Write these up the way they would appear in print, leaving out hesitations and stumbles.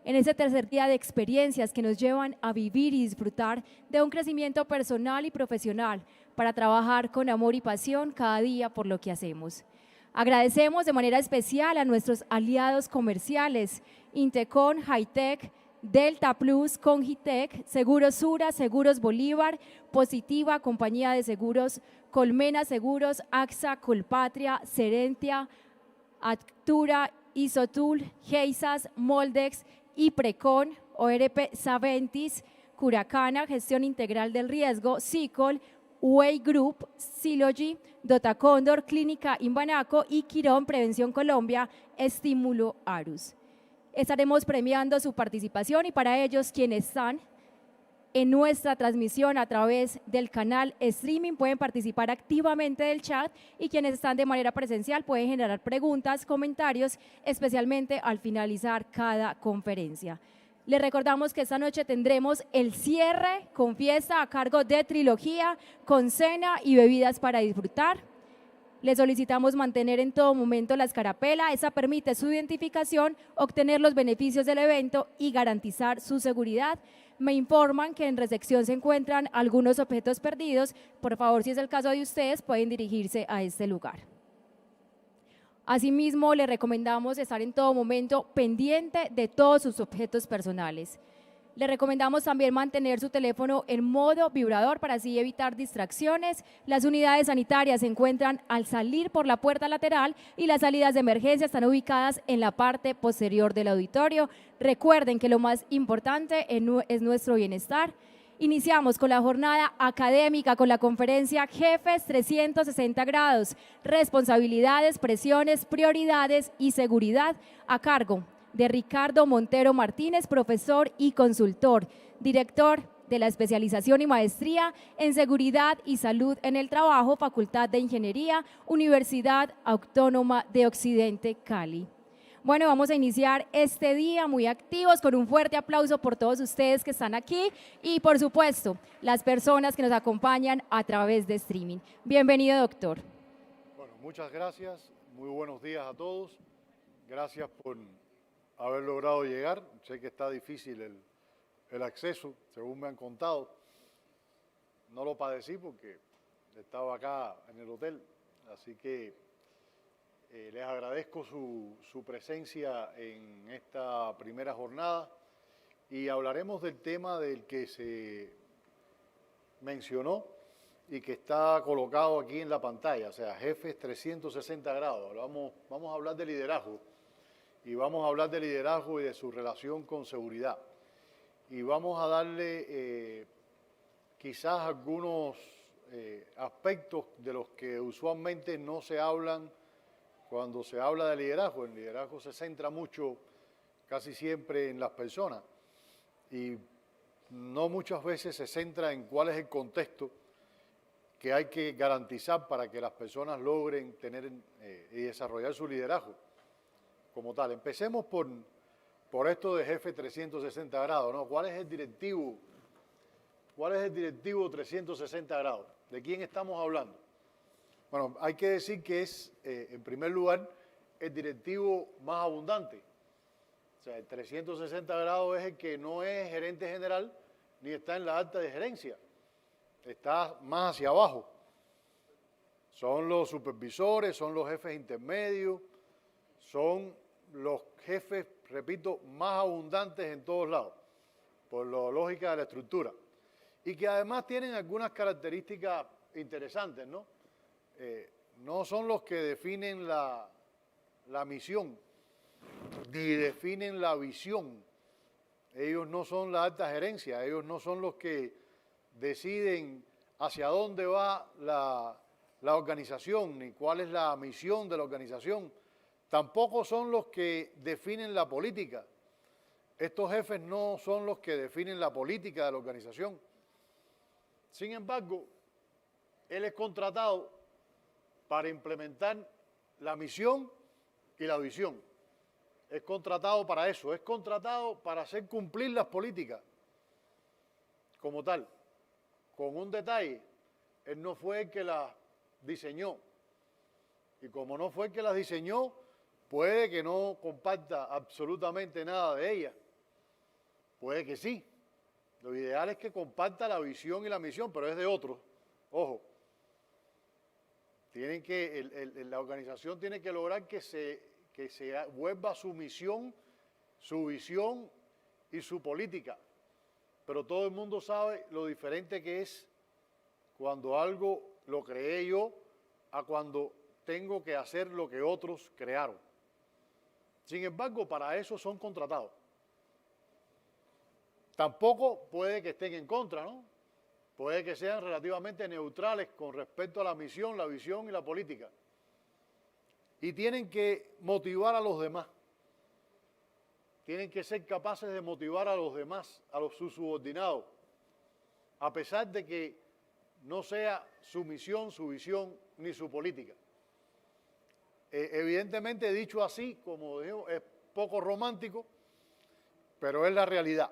en ese tercer día de experiencias que nos llevan a vivir y disfrutar de un crecimiento personal y profesional para trabajar con amor y pasión cada día por lo que hacemos. Agradecemos de manera especial a nuestros aliados comerciales, Intecon, Hightech, Delta Plus, Congitec, Seguros Sura, Seguros Bolívar, Positiva, Compañía de Seguros, Colmena Seguros, AXA, Colpatria, Serentia, Actura, Isotul, Geisas, Moldex, Iprecon, ORP Saventis, Curacana, Gestión Integral del Riesgo, Sicol, Way Group, Silogy, Dotacondor, Clínica Imbanaco y Quirón Prevención Colombia, Estímulo Arus. Estaremos premiando su participación y para ellos quienes están en nuestra transmisión a través del canal streaming pueden participar activamente del chat y quienes están de manera presencial pueden generar preguntas, comentarios, especialmente al finalizar cada conferencia. Les recordamos que esta noche tendremos el cierre con fiesta a cargo de Trilogía, con cena y bebidas para disfrutar. Les solicitamos mantener en todo momento la escarapela, esa permite su identificación, obtener los beneficios del evento y garantizar su seguridad. Me informan que en recepción se encuentran algunos objetos perdidos. Por favor, si es el caso de ustedes, pueden dirigirse a este lugar. Asimismo, le recomendamos estar en todo momento pendiente de todos sus objetos personales. Le recomendamos también mantener su teléfono en modo vibrador para así evitar distracciones. Las unidades sanitarias se encuentran al salir por la puerta lateral y las salidas de emergencia están ubicadas en la parte posterior del auditorio. Recuerden que lo más importante es nuestro bienestar. Iniciamos con la jornada académica con la conferencia Jefes 360 grados, responsabilidades, presiones, prioridades y seguridad a cargo de Ricardo Montero Martínez, profesor y consultor, director de la especialización y maestría en Seguridad y Salud en el Trabajo, Facultad de Ingeniería, Universidad Autónoma de Occidente, Cali. Bueno, vamos a iniciar este día muy activos con un fuerte aplauso por todos ustedes que están aquí y, por supuesto, las personas que nos acompañan a través de streaming. Bienvenido, doctor. Bueno, muchas gracias. Muy buenos días a todos. Gracias por haber logrado llegar. Sé que está difícil el acceso, según me han contado. No lo padecí porque estaba acá en el hotel, así que les agradezco su presencia en esta primera jornada y hablaremos del tema del que se mencionó y que está colocado aquí en la pantalla, o sea, Jefes 360 grados. Vamos a hablar de liderazgo. Y vamos a hablar de liderazgo y de su relación con seguridad. Y vamos a darle quizás algunos aspectos de los que usualmente no se hablan cuando se habla de liderazgo. El liderazgo se centra mucho, casi siempre, en las personas. Y no muchas veces se centra en cuál es el contexto que hay que garantizar para que las personas logren tener y desarrollar su liderazgo como tal. Empecemos por esto de Jefe 360 grados, ¿no? ¿Cuál es el directivo? ¿Cuál es el directivo 360 grados? ¿De quién estamos hablando? Bueno, hay que decir que es, en primer lugar, el directivo más abundante. O sea, el 360 grados es el que no es gerente general ni está en la alta de gerencia. Está más hacia abajo. Son los supervisores, son los jefes intermedios, son los jefes, repito, más abundantes en todos lados, por la lógica de la estructura. Y que además tienen algunas características interesantes, ¿no? No son los que definen la misión, ni definen la visión. Ellos no son la alta gerencia, ellos no son los que deciden hacia dónde va la organización, ni cuál es la misión de la organización. Tampoco son los que definen la política. Estos jefes no son los que definen la política de la organización. Sin embargo, él es contratado para implementar la misión y la visión. Es contratado para eso, es contratado para hacer cumplir las políticas como tal. Con un detalle, él no fue el que las diseñó. Y como no fue el que las diseñó, puede que no comparta absolutamente nada de ellas, Puede que sí. Lo ideal es que comparta la visión y la misión, pero es de otros. Ojo, la organización tiene que lograr que se vuelva su misión, su visión y su política. Pero todo el mundo sabe lo diferente que es cuando algo lo creé yo a cuando tengo que hacer lo que otros crearon. Sin embargo, para eso son contratados. Tampoco puede que estén en contra, ¿no? Puede que sean relativamente neutrales con respecto a la misión, la visión y la política. Y tienen que motivar a los demás. Tienen que ser capaces de motivar a los demás, a sus subordinados, a pesar de que no sea su misión, su visión ni su política. Evidentemente, dicho así, como digo, es poco romántico, pero es la realidad.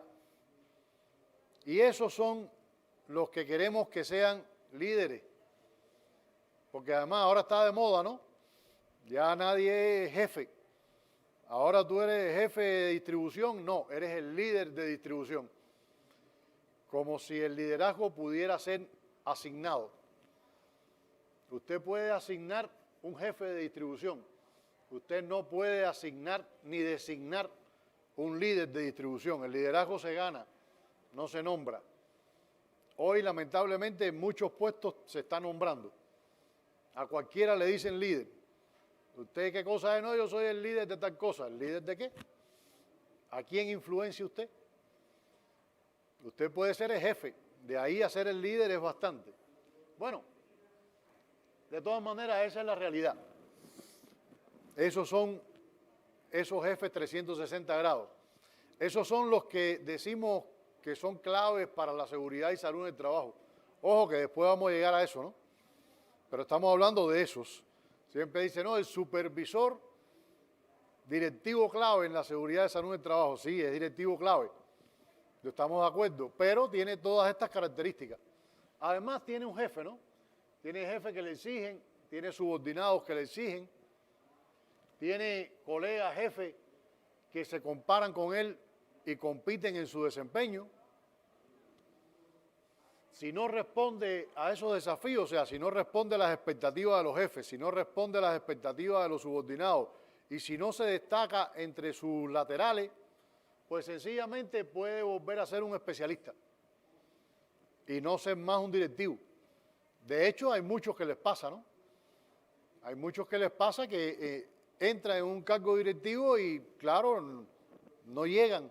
Y esos son los que queremos que sean líderes, porque además ahora está de moda, ¿no? Ya nadie es jefe. Ahora tú eres jefe de distribución, no, eres el líder de distribución. Como si el liderazgo pudiera ser asignado. Usted puede asignar un jefe de distribución. Usted no puede asignar ni designar un líder de distribución. El liderazgo se gana, no se nombra. Hoy, lamentablemente, en muchos puestos se está nombrando. A cualquiera le dicen líder. ¿Usted qué cosa es? No, yo soy el líder de tal cosa. ¿El líder de qué? ¿A quién influencia usted? Usted puede ser el jefe. De ahí a ser el líder es bastante. Bueno, de todas maneras, esa es la realidad. Esos son esos jefes 360 grados. Esos son los que decimos que son claves para la seguridad y salud en el trabajo. Ojo que después vamos a llegar a eso, ¿no? Pero estamos hablando de esos. Siempre dice, no, el supervisor directivo clave en la seguridad y salud en el trabajo. Sí, es directivo clave. Estamos de acuerdo, pero tiene todas estas características. Además tiene un jefe, ¿no? Tiene jefe que le exigen, tiene subordinados que le exigen, tiene colegas, jefes que se comparan con él y compiten en su desempeño. Si no responde a esos desafíos, o sea, si no responde a las expectativas de los jefes, si no responde a las expectativas de los subordinados y si no se destaca entre sus laterales, pues sencillamente puede volver a ser un especialista y no ser más un directivo. De hecho, hay muchos que les pasa, ¿no? Hay muchos que les pasa que entran en un cargo directivo y, claro, no llegan,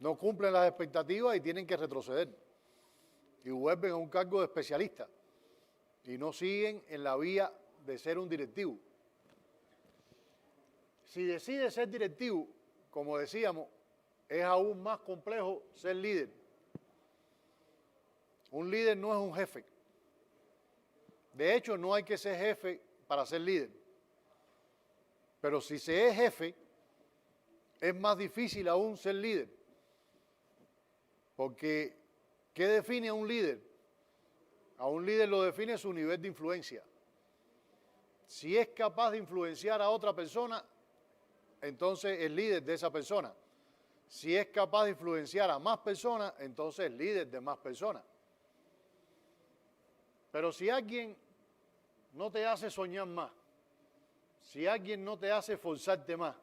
no cumplen las expectativas y tienen que retroceder. Y vuelven a un cargo de especialista y no siguen en la vía de ser un directivo. Si decide ser directivo, como decíamos, es aún más complejo ser líder. Un líder no es un jefe. De hecho, no hay que ser jefe para ser líder. Pero si se es jefe, es más difícil aún ser líder. Porque, ¿qué define a un líder? A un líder lo define su nivel de influencia. Si es capaz de influenciar a otra persona, entonces es líder de esa persona. Si es capaz de influenciar a más personas, entonces es líder de más personas. Pero si alguien no te hace soñar más, si alguien no te hace esforzarte más,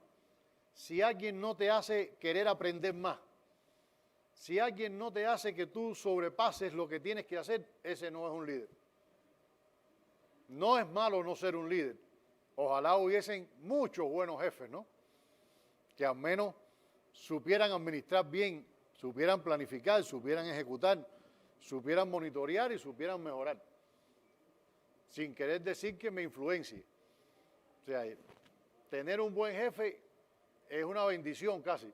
si alguien no te hace querer aprender más, si alguien no te hace que tú sobrepases lo que tienes que hacer, ese no es un líder. No es malo no ser un líder. Ojalá hubiesen muchos buenos jefes, ¿no? Que al menos supieran administrar bien, supieran planificar, supieran ejecutar, supieran monitorear y supieran mejorar. Sin querer decir que me influencie. O sea, tener un buen jefe es una bendición casi.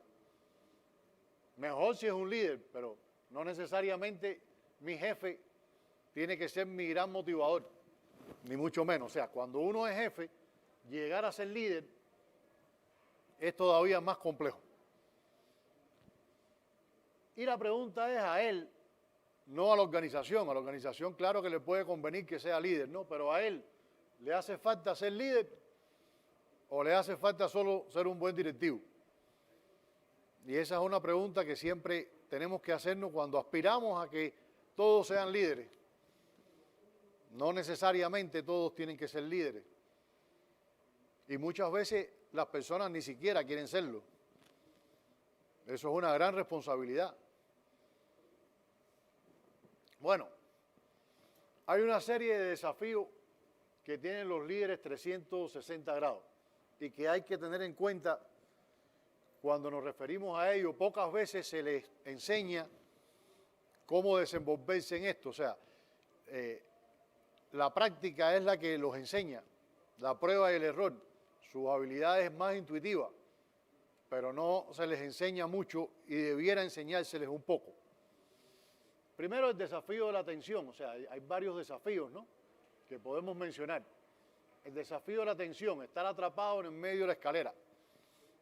Mejor si es un líder, pero no necesariamente mi jefe tiene que ser mi gran motivador, ni mucho menos. O sea, cuando uno es jefe, llegar a ser líder es todavía más complejo. Y la pregunta es a él, no a la organización. A la organización, claro que le puede convenir que sea líder, ¿no? Pero a él, ¿le hace falta ser líder o le hace falta solo ser un buen directivo? Y esa es una pregunta que siempre tenemos que hacernos cuando aspiramos a que todos sean líderes. No necesariamente todos tienen que ser líderes. Y muchas veces las personas ni siquiera quieren serlo. Eso es una gran responsabilidad. Bueno, hay una serie de desafíos que tienen los líderes 360 grados y que hay que tener en cuenta cuando nos referimos a ello. Pocas veces se les enseña cómo desenvolverse en esto. O sea, la práctica es la que los enseña, la prueba y el error. Sus habilidades es más intuitiva, pero no se les enseña mucho y debiera enseñárseles un poco. Primero, el desafío de la atención. O sea, hay varios desafíos, ¿no?, que podemos mencionar. El desafío de la atención, estar atrapado en el medio de la escalera.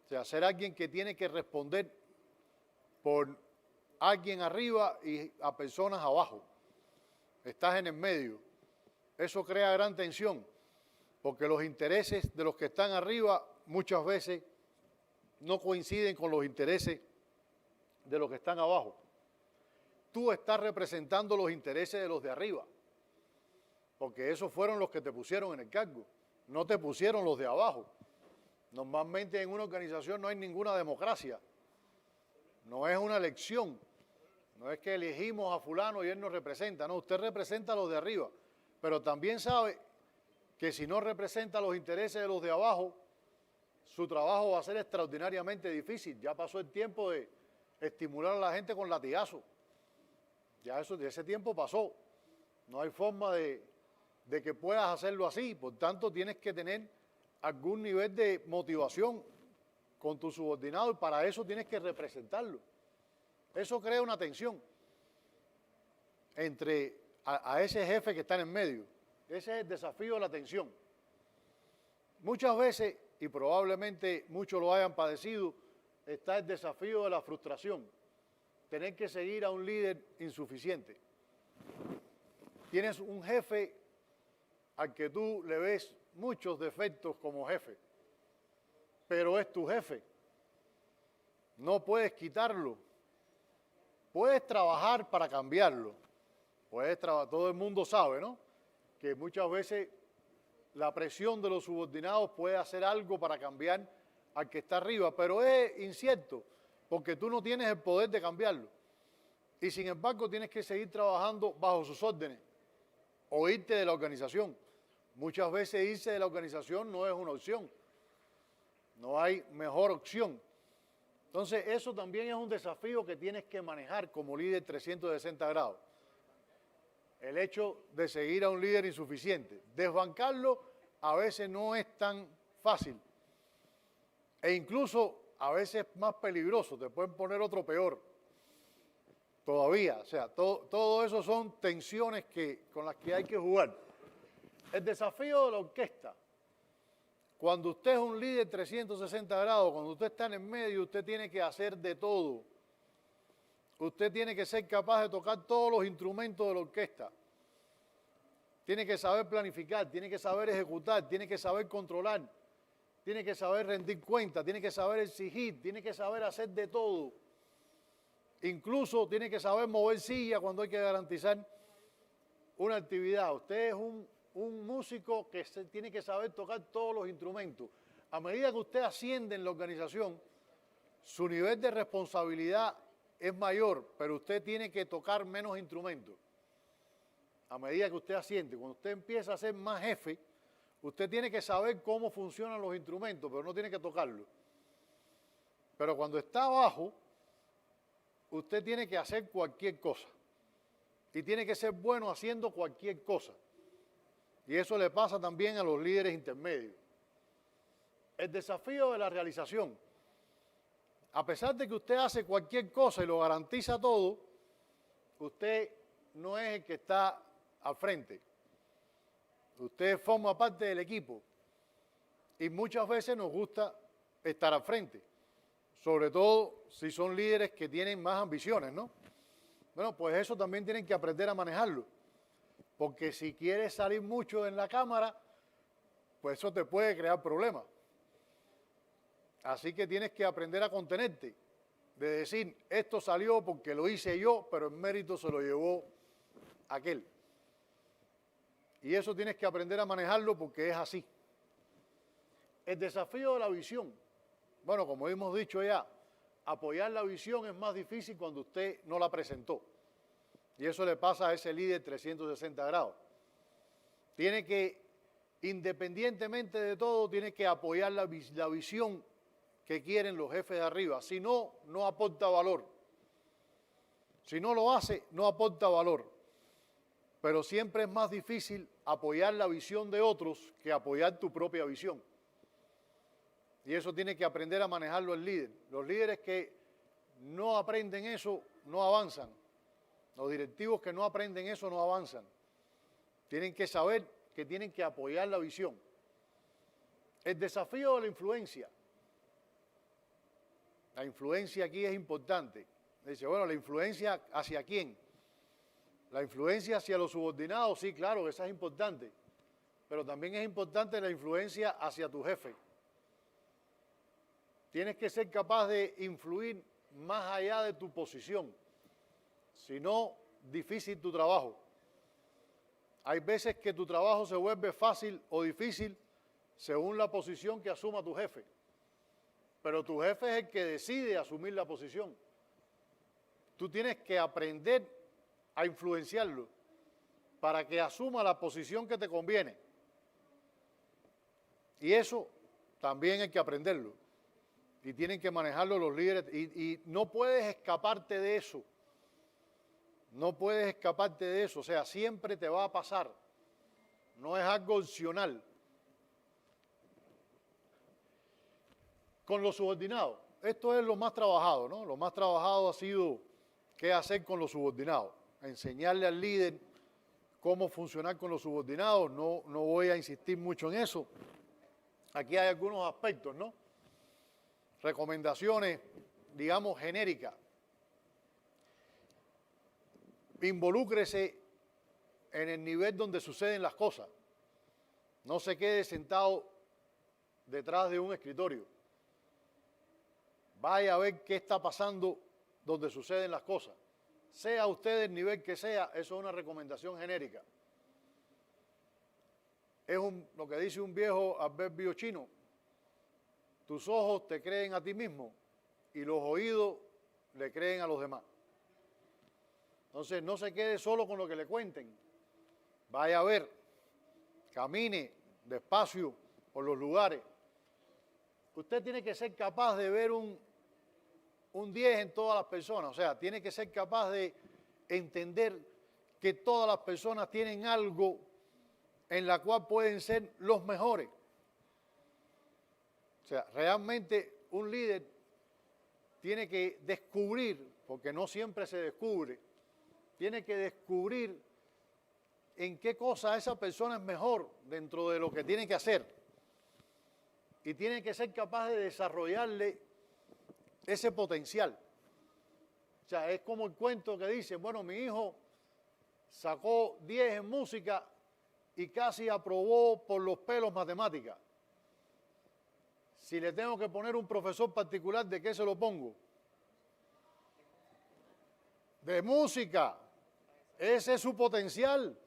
O sea, ser alguien que tiene que responder por alguien arriba y a personas abajo. Estás en el medio. Eso crea gran tensión, porque los intereses de los que están arriba muchas veces no coinciden con los intereses de los que están abajo. Tú estás representando los intereses de los de arriba, porque esos fueron los que te pusieron en el cargo, no te pusieron los de abajo. Normalmente en una organización no hay ninguna democracia, no es una elección, no es que elegimos a fulano y él nos representa, no, usted representa a los de arriba, pero también sabe que si no representa los intereses de los de abajo, su trabajo va a ser extraordinariamente difícil. Ya pasó el tiempo de estimular a la gente con latigazos. Ya ese tiempo pasó. No hay forma de que puedas hacerlo así. Por tanto, tienes que tener algún nivel de motivación con tu subordinado y para eso tienes que representarlo. Eso crea una tensión entre a ese jefe que está en el medio. Ese es el desafío de la tensión. Muchas veces, y probablemente muchos lo hayan padecido, está el desafío de la frustración. Tener que seguir a un líder insuficiente. Tienes un jefe al que tú le ves muchos defectos como jefe, pero es tu jefe. No puedes quitarlo. Puedes trabajar para cambiarlo. Todo el mundo sabe, ¿no?, que muchas veces la presión de los subordinados puede hacer algo para cambiar al que está arriba, pero es incierto, porque tú no tienes el poder de cambiarlo. Y sin embargo tienes que seguir trabajando bajo sus órdenes o irte de la organización. Muchas veces irse de la organización no es una opción, no hay mejor opción. Entonces eso también es un desafío que tienes que manejar como líder 360 grados. El hecho de seguir a un líder insuficiente. Desbancarlo a veces no es tan fácil. E incluso a veces es más peligroso, te pueden poner otro peor. Todavía, o sea, todo eso son tensiones con las que hay que jugar. El desafío de la orquesta. Cuando usted es un líder 360 grados, cuando usted está en el medio, usted tiene que hacer de todo. Usted tiene que ser capaz de tocar todos los instrumentos de la orquesta. Tiene que saber planificar, tiene que saber ejecutar, tiene que saber controlar, tiene que saber rendir cuentas, tiene que saber exigir, tiene que saber hacer de todo. Incluso tiene que saber mover silla cuando hay que garantizar una actividad. Usted es un músico que tiene que saber tocar todos los instrumentos. A medida que usted asciende en la organización, su nivel de responsabilidad es mayor, pero usted tiene que tocar menos instrumentos. A medida que usted asciende, cuando usted empieza a ser más jefe, usted tiene que saber cómo funcionan los instrumentos, pero no tiene que tocarlos. Pero cuando está abajo, usted tiene que hacer cualquier cosa. Y tiene que ser bueno haciendo cualquier cosa. Y eso le pasa también a los líderes intermedios. El desafío de la realización. A pesar de que usted hace cualquier cosa y lo garantiza todo, usted no es el que está al frente. Usted forma parte del equipo. Y muchas veces nos gusta estar al frente. Sobre todo si son líderes que tienen más ambiciones, ¿no? Bueno, pues eso también tienen que aprender a manejarlo. Porque si quieres salir mucho en la cámara, pues eso te puede crear problemas. Así que tienes que aprender a contenerte. de decir, esto salió porque lo hice yo, pero el mérito se lo llevó aquel. Y eso tienes que aprender a manejarlo porque es así. El desafío de la visión. Bueno, como hemos dicho ya, apoyar la visión es más difícil cuando usted no la presentó. Y eso le pasa a ese líder 360 grados. Tiene que, independientemente de todo, tiene que apoyar la visión que quieren los jefes de arriba. Si no, no aporta valor. Si no lo hace, no aporta valor. Pero siempre es más difícil apoyar la visión de otros que apoyar tu propia visión. Y eso tiene que aprender a manejarlo el líder. Los líderes que no aprenden eso, no avanzan. Los directivos que no aprenden eso, no avanzan. Tienen que saber que tienen que apoyar la visión. El desafío de la influencia. La influencia aquí es importante. Dice, bueno, ¿la influencia hacia quién? La influencia hacia los subordinados, sí, claro, esa es importante. Pero también es importante la influencia hacia tu jefe. Tienes que ser capaz de influir más allá de tu posición. Si no, difícil tu trabajo. Hay veces que tu trabajo se vuelve fácil o difícil según la posición que asuma tu jefe. Pero tu jefe es el que decide asumir la posición. Tú tienes que aprender a influenciarlo para que asuma la posición que te conviene. Y eso también hay que aprenderlo. Y tienen que manejarlo los líderes. Y no puedes escaparte de eso. No puedes escaparte de eso. O sea, siempre te va a pasar. No es algo opcional. Con los subordinados. Esto es lo más trabajado, ¿no? Lo más trabajado ha sido qué hacer con los subordinados. Enseñarle al líder cómo funcionar con los subordinados. No voy a insistir mucho en eso. Aquí hay algunos aspectos, ¿no? Recomendaciones, digamos, genéricas. Involúcrese en el nivel donde suceden las cosas. No se quede sentado detrás de un escritorio. Vaya a ver qué está pasando donde suceden las cosas. Sea usted el nivel que sea, eso es una recomendación genérica. Es lo que dice un viejo adverbio chino. Tus ojos te creen a ti mismo y los oídos le creen a los demás. Entonces, no se quede solo con lo que le cuenten. Vaya a ver, camine despacio por los lugares. Usted tiene que ser capaz de ver un 10 en todas las personas. O sea, tiene que ser capaz de entender que todas las personas tienen algo en la cual pueden ser los mejores. O sea, realmente un líder tiene que descubrir, porque no siempre se descubre, tiene que descubrir en qué cosa esa persona es mejor dentro de lo que tiene que hacer. Y tiene que ser capaz de desarrollarle ese potencial. O sea, es como el cuento que dice, bueno, mi hijo sacó 10 en música y casi aprobó por los pelos matemáticas. Si le tengo que poner un profesor particular, ¿de qué se lo pongo? De música. Ese es su potencial.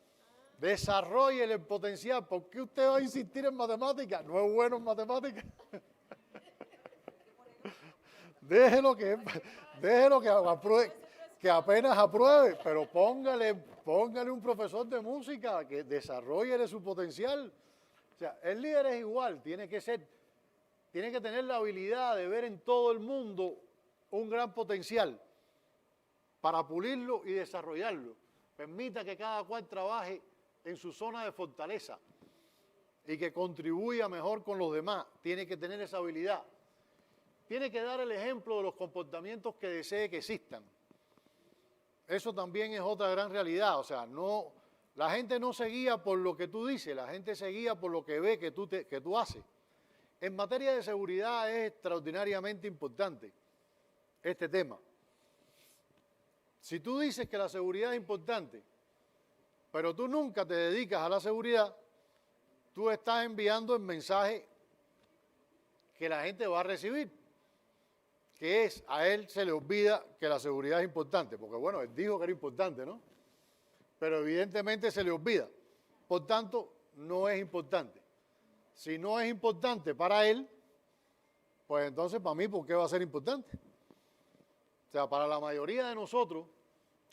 Desarrolle el potencial. ¿Por qué usted va a insistir en matemáticas? ¿No es bueno en matemáticas? Déjelo que apruebe, que apenas apruebe, pero póngale un profesor de música que desarrolle su potencial. O sea, el líder es igual, tiene que tener la habilidad de ver en todo el mundo un gran potencial para pulirlo y desarrollarlo. Permita que cada cual trabaje en su zona de fortaleza y que contribuya mejor con los demás. Tiene que tener esa habilidad. Tiene que dar el ejemplo de los comportamientos que desee que existan. Eso también es otra gran realidad. O sea, la gente no se guía por lo que tú dices, la gente se guía por lo que ve que tú haces. En materia de seguridad es extraordinariamente importante este tema. Si tú dices que la seguridad es importante, pero tú nunca te dedicas a la seguridad, tú estás enviando el mensaje que la gente va a recibir, que es, a él se le olvida que la seguridad es importante, porque bueno, él dijo que era importante, ¿no? Pero evidentemente se le olvida. Por tanto, no es importante. Si no es importante para él, pues entonces para mí, ¿por qué va a ser importante? O sea, para la mayoría de nosotros,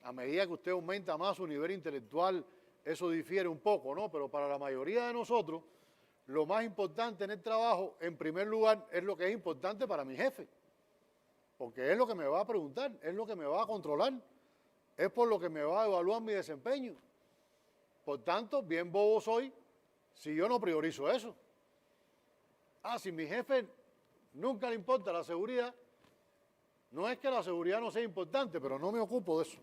a medida que usted aumenta más su nivel intelectual, eso difiere un poco, ¿no? Pero para la mayoría de nosotros, lo más importante en el trabajo, en primer lugar, es lo que es importante para mi jefe. Porque es lo que me va a preguntar, es lo que me va a controlar, es por lo que me va a evaluar mi desempeño. Por tanto, bien bobo soy si yo no priorizo eso. Si mi jefe nunca le importa la seguridad, no es que la seguridad no sea importante, pero no me ocupo de eso.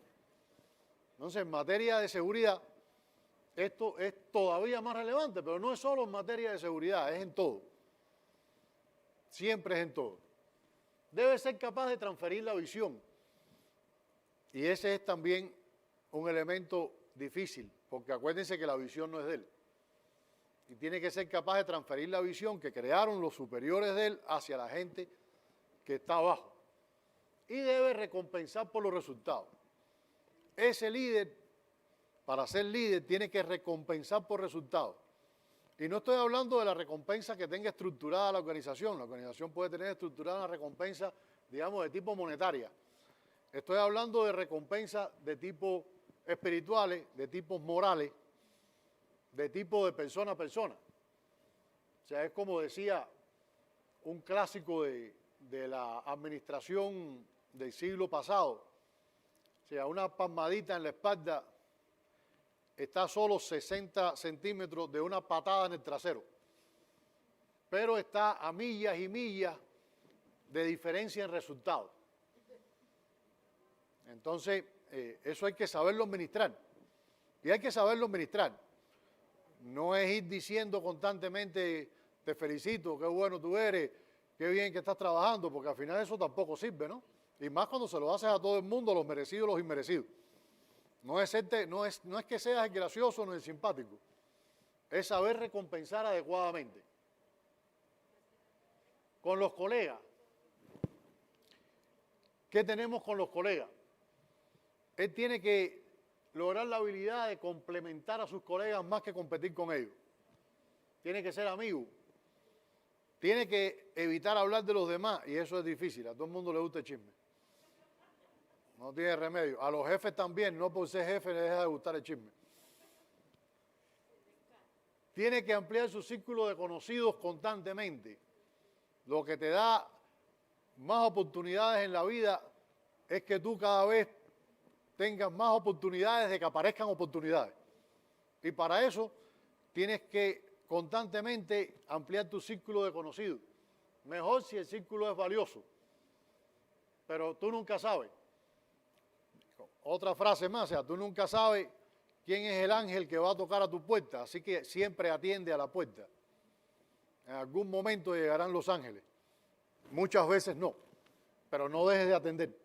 Entonces, en materia de seguridad, esto es todavía más relevante, pero no es solo en materia de seguridad, es en todo. Siempre es en todo. Debe ser capaz de transferir la visión. Y ese es también un elemento difícil, porque acuérdense que la visión no es de él. Y tiene que ser capaz de transferir la visión que crearon los superiores de él hacia la gente que está abajo. Y debe recompensar por los resultados. Ese líder, para ser líder, tiene que recompensar por resultados. Y no estoy hablando de la recompensa que tenga estructurada la organización. La organización puede tener estructurada una recompensa, digamos, de tipo monetaria. Estoy hablando de recompensas de tipo espirituales, de tipos morales, de tipo de persona a persona. O sea, es como decía un clásico de la administración del siglo pasado. O sea, una palmadita en la espalda está a solo 60 centímetros de una patada en el trasero, pero está a millas y millas de diferencia en resultados. Entonces, eso hay que saberlo administrar. Y hay que saberlo administrar. No es ir diciendo constantemente, te felicito, qué bueno tú eres, qué bien que estás trabajando, porque al final eso tampoco sirve, ¿no? Y más cuando se lo haces a todo el mundo, los merecidos y los inmerecidos. No es que seas el gracioso o el simpático, es saber recompensar adecuadamente. Con los colegas, ¿qué tenemos con los colegas? Él tiene que lograr la habilidad de complementar a sus colegas más que competir con ellos. Tiene que ser amigo. Tiene que evitar hablar de los demás, y eso es difícil, a todo el mundo le gusta el chisme. No tiene remedio. A los jefes también, no por ser jefe les deja de gustar el chisme. Tiene que ampliar su círculo de conocidos constantemente. Lo que te da más oportunidades en la vida es que tú cada vez tengas más oportunidades de que aparezcan oportunidades. Y para eso tienes que constantemente ampliar tu círculo de conocidos. Mejor si el círculo es valioso, pero tú nunca sabes. Otra frase más, o sea, tú nunca sabes quién es el ángel que va a tocar a tu puerta, así que siempre atiende a la puerta. En algún momento llegarán los ángeles, muchas veces no, pero no dejes de atender.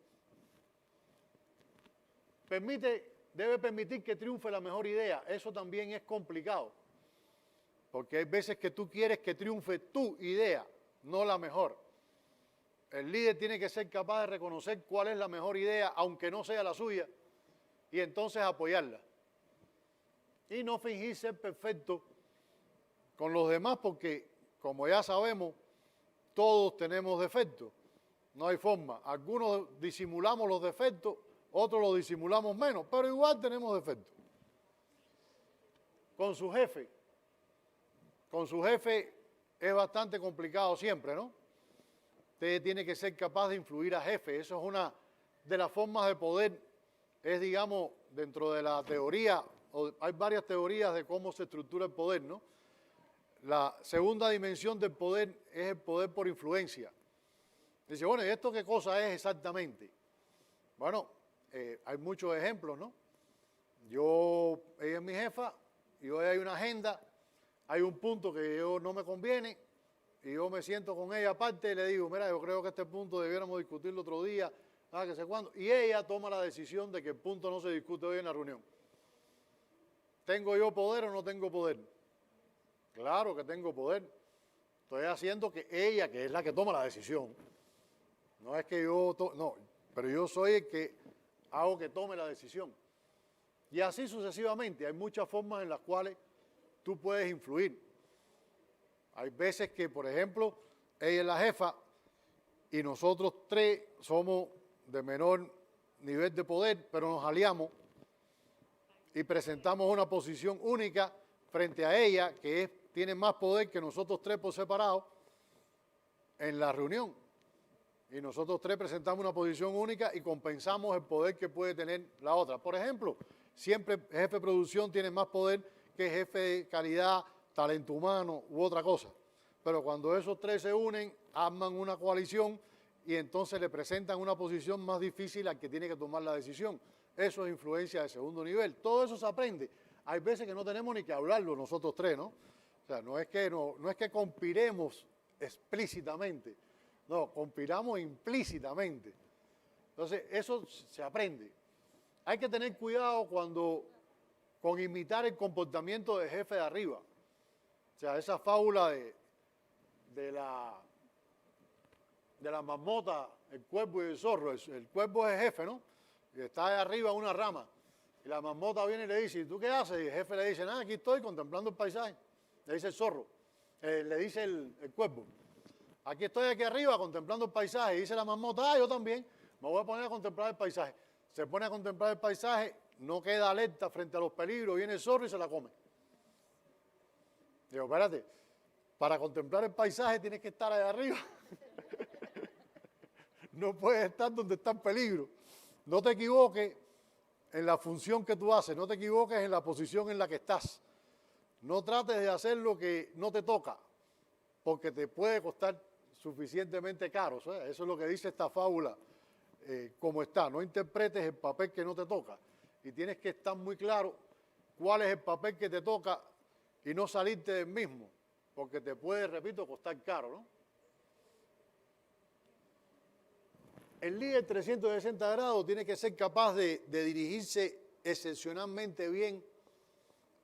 Debe permitir que triunfe la mejor idea, eso también es complicado, porque hay veces que tú quieres que triunfe tu idea, no la mejor. El líder tiene que ser capaz de reconocer cuál es la mejor idea, aunque no sea la suya, y entonces apoyarla. Y no fingir ser perfecto con los demás, porque, como ya sabemos, todos tenemos defectos. No hay forma. Algunos disimulamos los defectos, otros los disimulamos menos, pero igual tenemos defectos. Con su jefe es bastante complicado siempre, ¿no? Usted tiene que ser capaz de influir a jefe. Eso es una de las formas de poder. Es, digamos, dentro de la teoría, hay varias teorías de cómo se estructura el poder, ¿no? La segunda dimensión del poder es el poder por influencia. Dice, bueno, ¿y esto qué cosa es exactamente? Bueno, hay muchos ejemplos, ¿no? Ella es mi jefa, y hoy hay una agenda, hay un punto que no me conviene, y yo me siento con ella aparte y le digo, mira, yo creo que este punto debiéramos discutirlo otro día, que sé cuándo. Y ella toma la decisión de que el punto no se discute hoy en la reunión. ¿Tengo yo poder o no tengo poder? Claro que tengo poder. Estoy haciendo que ella, que es la que toma la decisión, No es que yo, no, pero yo soy el que hago que tome la decisión. Y así sucesivamente. Hay muchas formas en las cuales tú puedes influir. Hay veces que, por ejemplo, ella es la jefa y nosotros tres somos de menor nivel de poder, pero nos aliamos y presentamos una posición única frente a ella, que tiene más poder que nosotros tres por separado en la reunión. Y nosotros tres presentamos una posición única y compensamos el poder que puede tener la otra. Por ejemplo, siempre el jefe de producción tiene más poder que el jefe de calidad, talento humano u otra cosa. Pero cuando esos tres se unen, arman una coalición y entonces le presentan una posición más difícil al que tiene que tomar la decisión. Eso es influencia de segundo nivel. Todo eso se aprende. Hay veces que no tenemos ni que hablarlo nosotros tres, ¿no? O sea, no es que conspiremos explícitamente, no, conspiramos implícitamente. Entonces, eso se aprende. Hay que tener cuidado con imitar el comportamiento del jefe de arriba. O sea, esa fábula de la marmota, el cuervo y el zorro. El cuervo es el jefe, ¿no? Y está ahí arriba en una rama. Y la marmota viene y le dice, ¿y tú qué haces? Y el jefe le dice, nada, aquí estoy contemplando el paisaje. Le dice el zorro, le dice el cuervo. Aquí estoy aquí arriba contemplando el paisaje. Y dice la marmota, yo también me voy a poner a contemplar el paisaje. Se pone a contemplar el paisaje, no queda alerta frente a los peligros, viene el zorro y se la come. Digo, espérate, para contemplar el paisaje tienes que estar allá arriba. No puedes estar donde está el peligro. No te equivoques en la función que tú haces, no te equivoques en la posición en la que estás. No trates de hacer lo que no te toca, porque te puede costar suficientemente caro. ¿Sabes? Eso es lo que dice esta fábula, como está. No interpretes el papel que no te toca. Y tienes que estar muy claro cuál es el papel que te toca y no salirte del mismo, porque te puede, repito, costar caro, ¿no? El líder 360 grados tiene que ser capaz de dirigirse excepcionalmente bien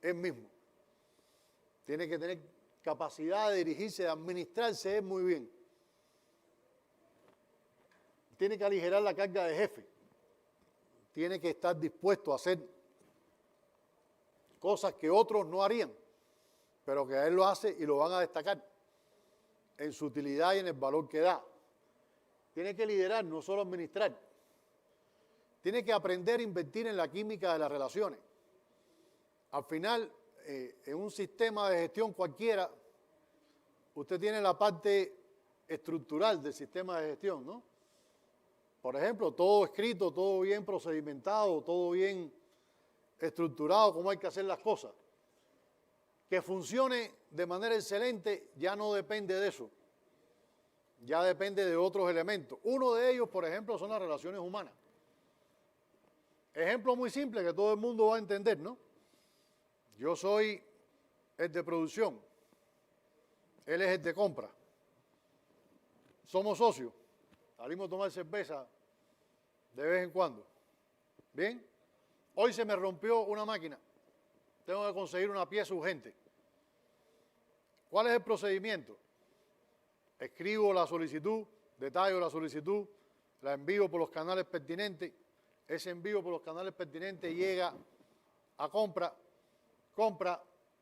él mismo. Tiene que tener capacidad de dirigirse, de administrarse él muy bien. Tiene que aligerar la carga de jefe. Tiene que estar dispuesto a hacer cosas que otros no harían, pero que él lo hace y lo van a destacar en su utilidad y en el valor que da. Tiene que liderar, no solo administrar. Tiene que aprender a invertir en la química de las relaciones. Al final, en un sistema de gestión cualquiera, usted tiene la parte estructural del sistema de gestión, ¿no? Por ejemplo, todo escrito, todo bien procedimentado, todo bien estructurado, cómo hay que hacer las cosas. Que funcione de manera excelente ya no depende de eso. Ya depende de otros elementos. Uno de ellos, por ejemplo, son las relaciones humanas. Ejemplo muy simple que todo el mundo va a entender, ¿no? Yo soy el de producción, él es el de compra. Somos socios, salimos a tomar cerveza de vez en cuando. ¿Bien? Hoy se me rompió una máquina, tengo que conseguir una pieza urgente. ¿Cuál es el procedimiento? Escribo la solicitud, detallo la solicitud, la envío por los canales pertinentes. Ese envío por los canales pertinentes llega a compra,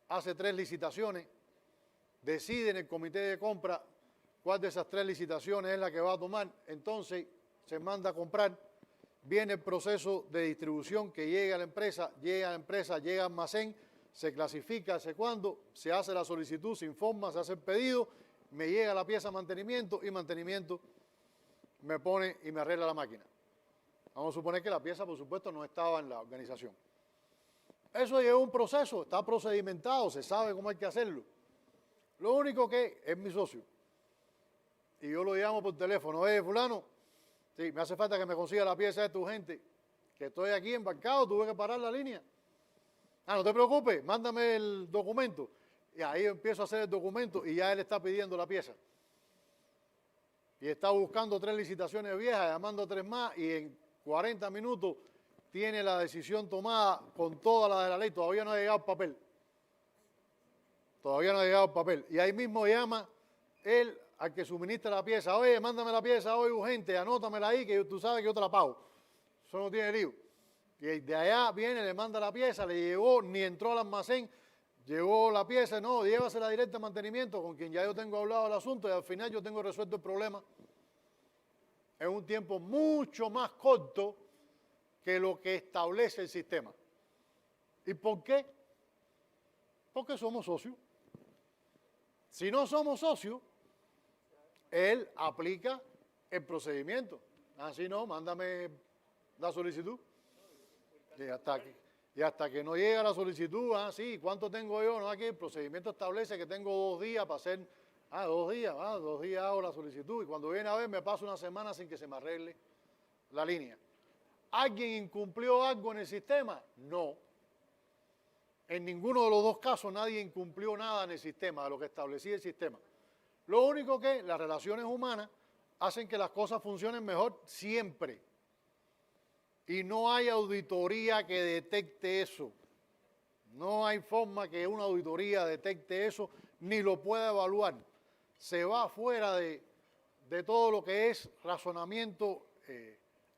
hace 3 licitaciones, decide en el comité de compra cuál de esas 3 licitaciones es la que va a tomar, entonces se manda a comprar, viene el proceso de distribución que llega a la empresa, llega al almacén, se clasifica hace cuándo, se hace la solicitud, se informa, se hace el pedido, me llega la pieza a mantenimiento y mantenimiento me pone y me arregla la máquina. Vamos a suponer que la pieza, por supuesto, no estaba en la organización. Eso lleva un proceso, está procedimentado, se sabe cómo hay que hacerlo. Lo único que es mi socio. Y yo lo llamo por teléfono, fulano, sí, me hace falta que me consiga la pieza de tu gente, que estoy aquí embarcado, tuve que parar la línea. No te preocupes, mándame el documento. Y ahí empiezo a hacer el documento y ya él está pidiendo la pieza. Y está buscando 3 licitaciones viejas, llamando a 3 más y en 40 minutos tiene la decisión tomada con toda la de la ley. Todavía no ha llegado el papel. Todavía no ha llegado el papel. Y ahí mismo llama él al que suministra la pieza, oye, mándame la pieza hoy urgente, anótamela ahí, que tú sabes que yo te la pago. Eso no tiene lío. Y de allá viene, le manda la pieza, le llegó, ni entró al almacén, llegó la pieza, no, llévasela directa a mantenimiento, con quien ya yo tengo hablado el asunto, y al final yo tengo resuelto el problema en un tiempo mucho más corto que lo que establece el sistema. ¿Y por qué? Porque somos socios. Si no somos socios, él aplica el procedimiento. Así no, mándame la solicitud. Y hasta que no llega la solicitud, sí, ¿cuánto tengo yo? No, aquí el procedimiento establece que tengo 2 días para hacer, 2 días, 2 días hago la solicitud. Y cuando viene a ver, me paso una semana sin que se me arregle la línea. ¿Alguien incumplió algo en el sistema? No. En ninguno de los 2 casos nadie incumplió nada en el sistema, de lo que establecía el sistema. Lo único que las relaciones humanas hacen que las cosas funcionen mejor siempre. Y no hay auditoría que detecte eso. No hay forma que una auditoría detecte eso, ni lo pueda evaluar. Se va fuera de todo lo que es razonamiento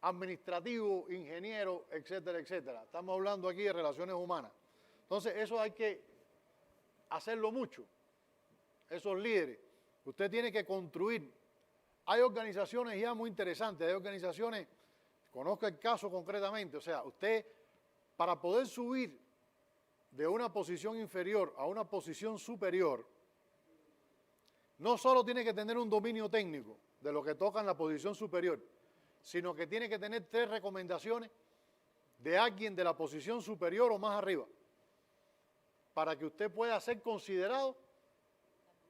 administrativo, ingeniero, etcétera, etcétera. Estamos hablando aquí de relaciones humanas. Entonces, eso hay que hacerlo mucho. Esos líderes. Usted tiene que construir. Hay organizaciones ya muy interesantes, hay organizaciones, conozco el caso concretamente, o sea, usted para poder subir de una posición inferior a una posición superior, no solo tiene que tener un dominio técnico de lo que toca en la posición superior, sino que tiene que tener 3 recomendaciones de alguien de la posición superior o más arriba, para que usted pueda ser considerado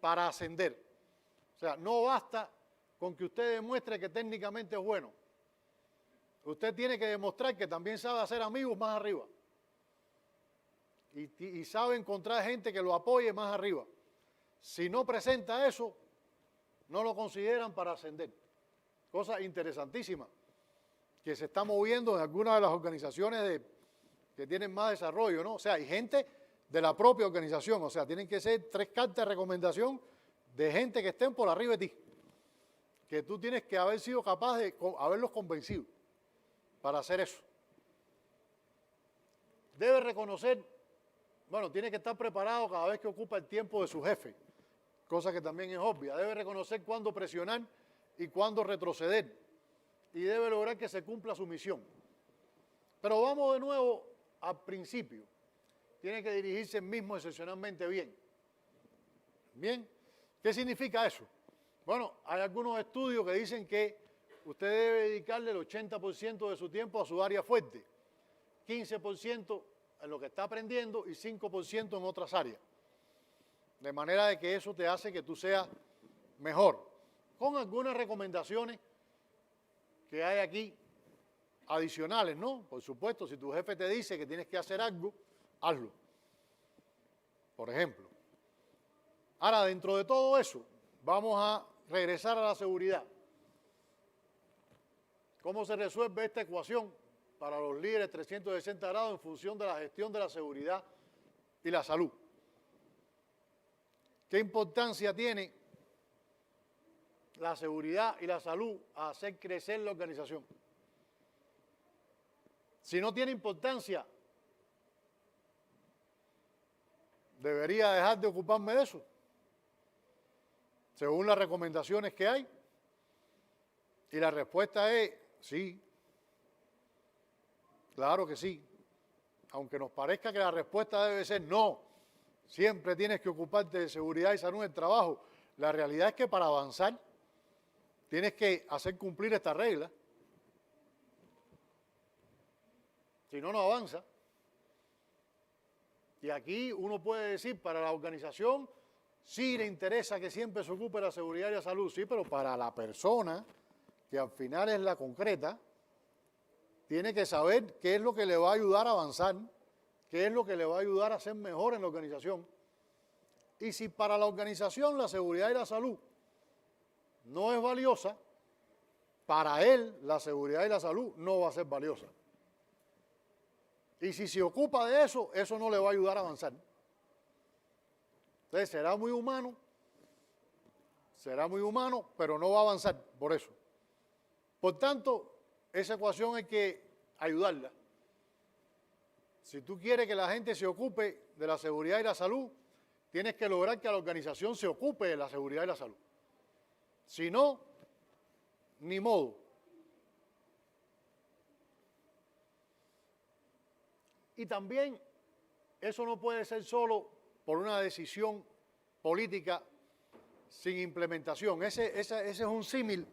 para ascender. O sea, no basta con que usted demuestre que técnicamente es bueno. Usted tiene que demostrar que también sabe hacer amigos más arriba. Y sabe encontrar gente que lo apoye más arriba. Si no presenta eso, no lo consideran para ascender. Cosa interesantísima que se está moviendo en algunas de las organizaciones que tienen más desarrollo, ¿no? O sea, hay gente de la propia organización, o sea, tienen que ser 3 cartas de recomendación de gente que estén por arriba de ti, que tú tienes que haber sido capaz de haberlos convencido para hacer eso. Debe reconocer, bueno, tiene que estar preparado cada vez que ocupa el tiempo de su jefe, cosa que también es obvia. Debe reconocer cuándo presionar y cuándo retroceder, y debe lograr que se cumpla su misión. Pero vamos de nuevo al principio. Tiene que dirigirse mismo excepcionalmente bien. ¿Bien? ¿Qué significa eso? Bueno, hay algunos estudios que dicen que usted debe dedicarle el 80% de su tiempo a su área fuerte, 15% en lo que está aprendiendo y 5% en otras áreas. De manera de que eso te hace que tú seas mejor. Con algunas recomendaciones que hay aquí adicionales, ¿no? Por supuesto, si tu jefe te dice que tienes que hacer algo, hazlo. Por ejemplo. Ahora, dentro de todo eso, vamos a regresar a la seguridad. ¿Cómo se resuelve esta ecuación para los líderes 360 grados en función de la gestión de la seguridad y la salud? ¿Qué importancia tiene la seguridad y la salud a hacer crecer la organización? Si no tiene importancia, ¿debería dejar de ocuparme de eso? Según las recomendaciones que hay. Y la respuesta es sí. Claro que sí. Aunque nos parezca que la respuesta debe ser no. Siempre tienes que ocuparte de seguridad y salud en el trabajo. La realidad es que para avanzar tienes que hacer cumplir esta regla. Si no, no avanza. Y aquí uno puede decir, para la organización, sí le interesa que siempre se ocupe de la seguridad y la salud, sí, pero para la persona, que al final es la concreta, tiene que saber qué es lo que le va a ayudar a avanzar, qué es lo que le va a ayudar a ser mejor en la organización. Y si para la organización la seguridad y la salud no es valiosa, para él la seguridad y la salud no va a ser valiosa. Y si se ocupa de eso, eso no le va a ayudar a avanzar. Entonces será muy humano, será muy humano, pero no va a avanzar por eso. Por tanto, esa ecuación hay que ayudarla. Si tú quieres que la gente se ocupe de la seguridad y la salud, tienes que lograr que la organización se ocupe de la seguridad y la salud. Si no, ni modo. Y también eso no puede ser solo por una decisión política sin implementación. Ese es un símil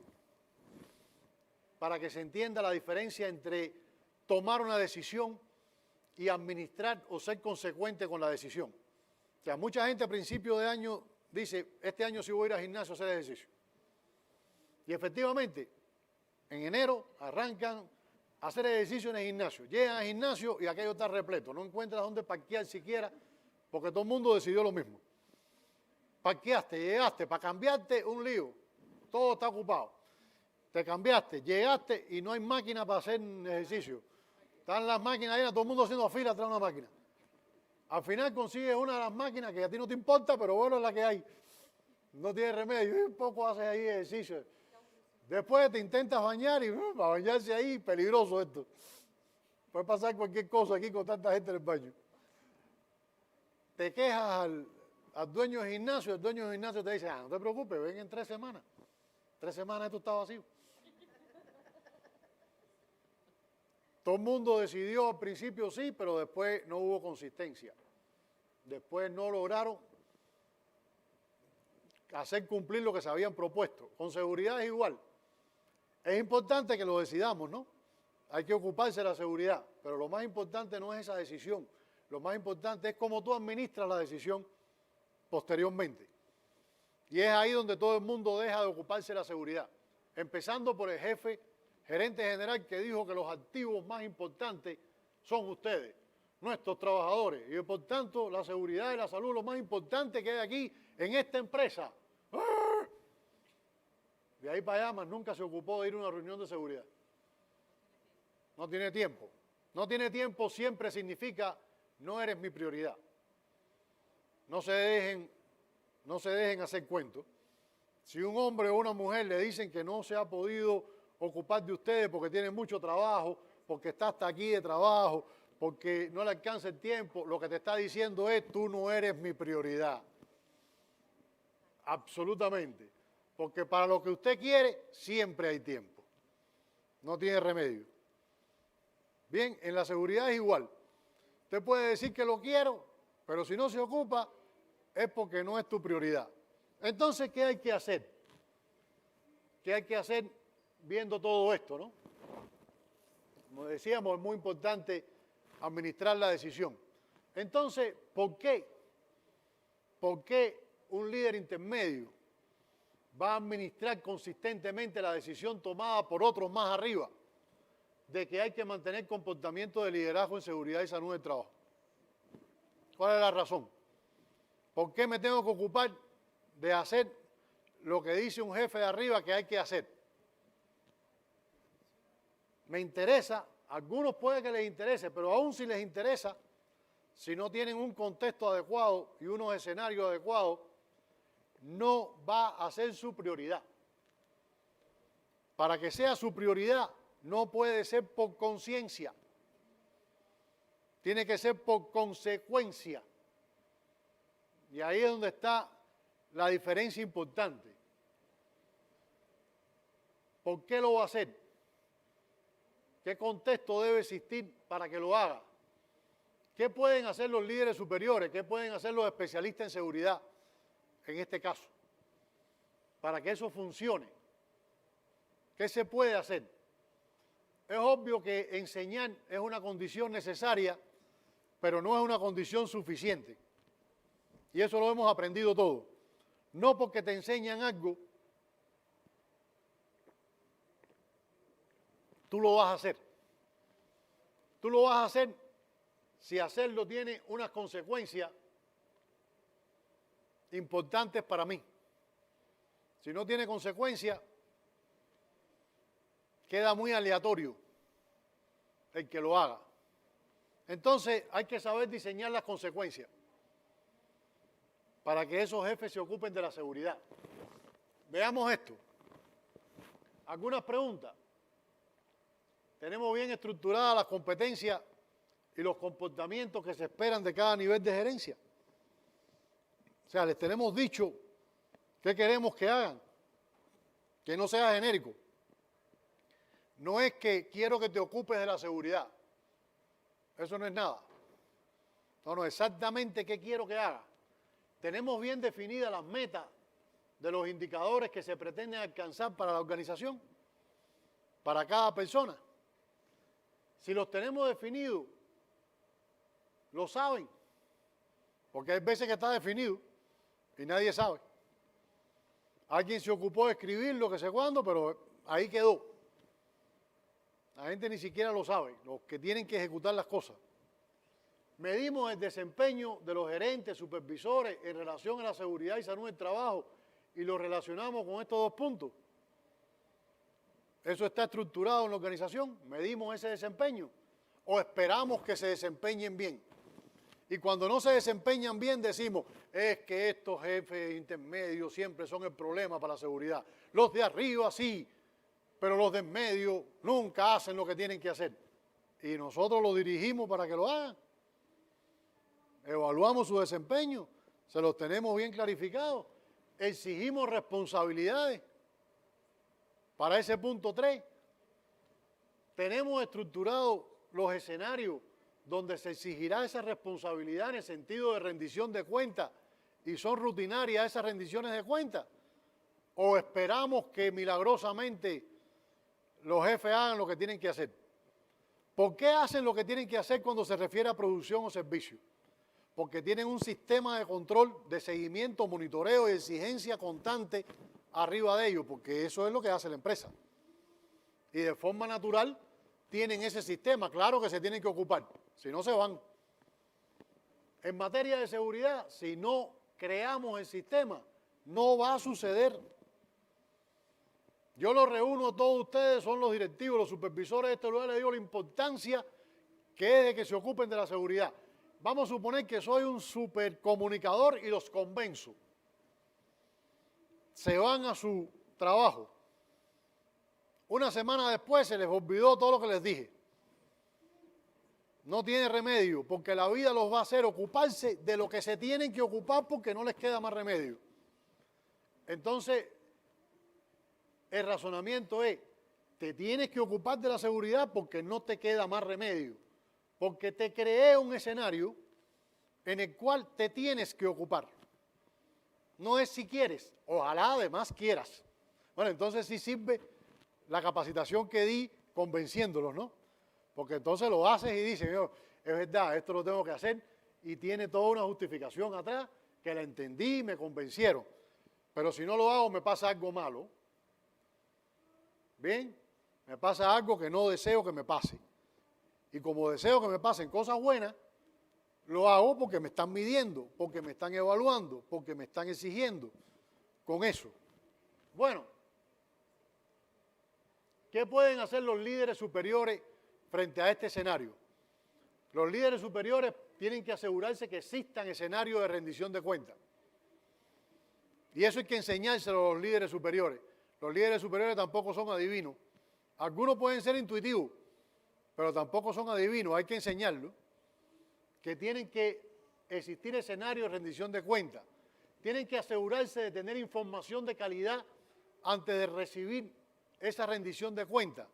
para que se entienda la diferencia entre tomar una decisión y administrar o ser consecuente con la decisión. O sea, mucha gente a principio de año dice, este año sí voy a ir al gimnasio a hacer ejercicio. Y efectivamente, en enero arrancan a hacer ejercicio en el gimnasio. Llegan al gimnasio y aquello está repleto. No encuentras dónde parquear siquiera porque todo el mundo decidió lo mismo. Parqueaste, llegaste, para cambiarte un lío. Todo está ocupado. Te cambiaste, llegaste y no hay máquina para hacer ejercicio. Están las máquinas llenas, todo el mundo haciendo fila atrás de una máquina. Al final consigues una de las máquinas que a ti no te importa, pero bueno, es la que hay. No tiene remedio. Y un poco haces ahí ejercicio. Después te intentas bañar y para bañarse ahí, peligroso esto. Puede pasar cualquier cosa aquí con tanta gente en el baño. Te quejas al dueño del gimnasio, el dueño del gimnasio te dice, no te preocupes, ven en 3 semanas. 3 semanas esto está vacío. Todo el mundo decidió al principio sí, pero después no hubo consistencia. Después no lograron hacer cumplir lo que se habían propuesto. Con seguridad es igual. Es importante que lo decidamos, ¿no? Hay que ocuparse de la seguridad, pero lo más importante no es esa decisión. Lo más importante es cómo tú administras la decisión posteriormente. Y es ahí donde todo el mundo deja de ocuparse de la seguridad. Empezando por el jefe, gerente general, que dijo que los activos más importantes son ustedes, nuestros trabajadores. Y por tanto, la seguridad y la salud es lo más importante que hay aquí en esta empresa. De ahí para allá, más nunca se ocupó de ir a una reunión de seguridad. No tiene tiempo. No tiene tiempo siempre significa no eres mi prioridad. No se dejen hacer cuentos. Si un hombre o una mujer le dicen que no se ha podido ocupar de ustedes porque tiene mucho trabajo, porque está hasta aquí de trabajo, porque no le alcanza el tiempo, lo que te está diciendo es, tú no eres mi prioridad. Absolutamente. Porque para lo que usted quiere, siempre hay tiempo. No tiene remedio. Bien, en la seguridad es igual. Usted puede decir que lo quiero, pero si no se ocupa, es porque no es tu prioridad. Entonces, ¿qué hay que hacer? ¿Qué hay que hacer viendo todo esto, no? Como decíamos, es muy importante administrar la decisión. Entonces, ¿por qué? ¿Por qué un líder intermedio va a administrar consistentemente la decisión tomada por otros más arriba de que hay que mantener comportamiento de liderazgo en seguridad y salud del trabajo? ¿Cuál es la razón? ¿Por qué me tengo que ocupar de hacer lo que dice un jefe de arriba que hay que hacer? Me interesa, a algunos puede que les interese, pero aún si les interesa, si no tienen un contexto adecuado y unos escenarios adecuados, no va a ser su prioridad. Para que sea su prioridad, no puede ser por conciencia. Tiene que ser por consecuencia. Y ahí es donde está la diferencia importante. ¿Por qué lo va a hacer? ¿Qué contexto debe existir para que lo haga? ¿Qué pueden hacer los líderes superiores? ¿Qué pueden hacer los especialistas en seguridad, en este caso, para que eso funcione? ¿Qué se puede hacer? Es obvio que enseñar es una condición necesaria, pero no es una condición suficiente. Y eso lo hemos aprendido todos. No porque te enseñan algo, tú lo vas a hacer. Tú lo vas a hacer si hacerlo tiene unas consecuencias importantes para mí. Si no tiene consecuencias, queda muy aleatorio el que lo haga. Entonces hay que saber diseñar las consecuencias para que esos jefes se ocupen de la seguridad. Veamos esto. ¿Algunas preguntas? ¿Tenemos bien estructuradas las competencias y los comportamientos que se esperan de cada nivel de gerencia? O sea, les tenemos dicho qué queremos que hagan, que no sea genérico. No es que quiero que te ocupes de la seguridad. Eso no es nada. No, exactamente qué quiero que haga. Tenemos bien definidas las metas de los indicadores que se pretenden alcanzar para la organización, para cada persona. Si los tenemos definidos, lo saben, porque hay veces que está definido y nadie sabe. Alguien se ocupó de escribirlo, que sé cuándo, pero ahí quedó. La gente ni siquiera lo sabe, los que tienen que ejecutar las cosas. Medimos el desempeño de los gerentes, supervisores en relación a la seguridad y salud del trabajo y lo relacionamos con estos dos puntos. ¿Eso está estructurado en la organización? ¿Medimos ese desempeño? ¿O esperamos que se desempeñen bien? Y cuando no se desempeñan bien decimos, es que estos jefes intermedios siempre son el problema para la seguridad. Los de arriba sí, pero los de en medio nunca hacen lo que tienen que hacer. Y nosotros los dirigimos para que lo hagan. Evaluamos su desempeño, se los tenemos bien clarificados, exigimos responsabilidades. Para ese punto 3, tenemos estructurados los escenarios donde se exigirá esa responsabilidad en el sentido de rendición de cuentas y son rutinarias esas rendiciones de cuentas. ¿O esperamos que milagrosamente los jefes hagan lo que tienen que hacer? ¿Por qué hacen lo que tienen que hacer cuando se refiere a producción o servicio? Porque tienen un sistema de control, de seguimiento, monitoreo y exigencia constante arriba de ellos, porque eso es lo que hace la empresa. Y de forma natural tienen ese sistema, claro que se tienen que ocupar, si no se van. En materia de seguridad, si no creamos el sistema, no va a suceder. Yo los reúno a todos ustedes, son los directivos, los supervisores de este lugar, les digo la importancia que es de que se ocupen de la seguridad. Vamos a suponer que soy un supercomunicador y los convenzo. Se van a su trabajo. Una semana después se les olvidó todo lo que les dije. No tiene remedio, porque la vida los va a hacer ocuparse de lo que se tienen que ocupar porque no les queda más remedio. Entonces, el razonamiento es, te tienes que ocupar de la seguridad porque no te queda más remedio. Porque te creé un escenario en el cual te tienes que ocupar. No es si quieres, ojalá además quieras. Bueno, entonces sí sirve la capacitación que di convenciéndolos, ¿no? Porque entonces lo haces y dices, yo, es verdad, esto lo tengo que hacer y tiene toda una justificación atrás que la entendí y me convencieron. Pero si no lo hago me pasa algo malo. Bien, me pasa algo que no deseo que me pase. Y como deseo que me pasen cosas buenas, lo hago porque me están midiendo, porque me están evaluando, porque me están exigiendo con eso. Bueno, ¿qué pueden hacer los líderes superiores frente a este escenario? Los líderes superiores tienen que asegurarse que existan escenarios de rendición de cuentas. Y eso hay que enseñárselo a los líderes superiores. Los líderes superiores tampoco son adivinos. Algunos pueden ser intuitivos, pero tampoco son adivinos, hay que enseñarlo, que tienen que existir escenarios de rendición de cuentas. Tienen que asegurarse de tener información de calidad antes de recibir esa rendición de cuentas.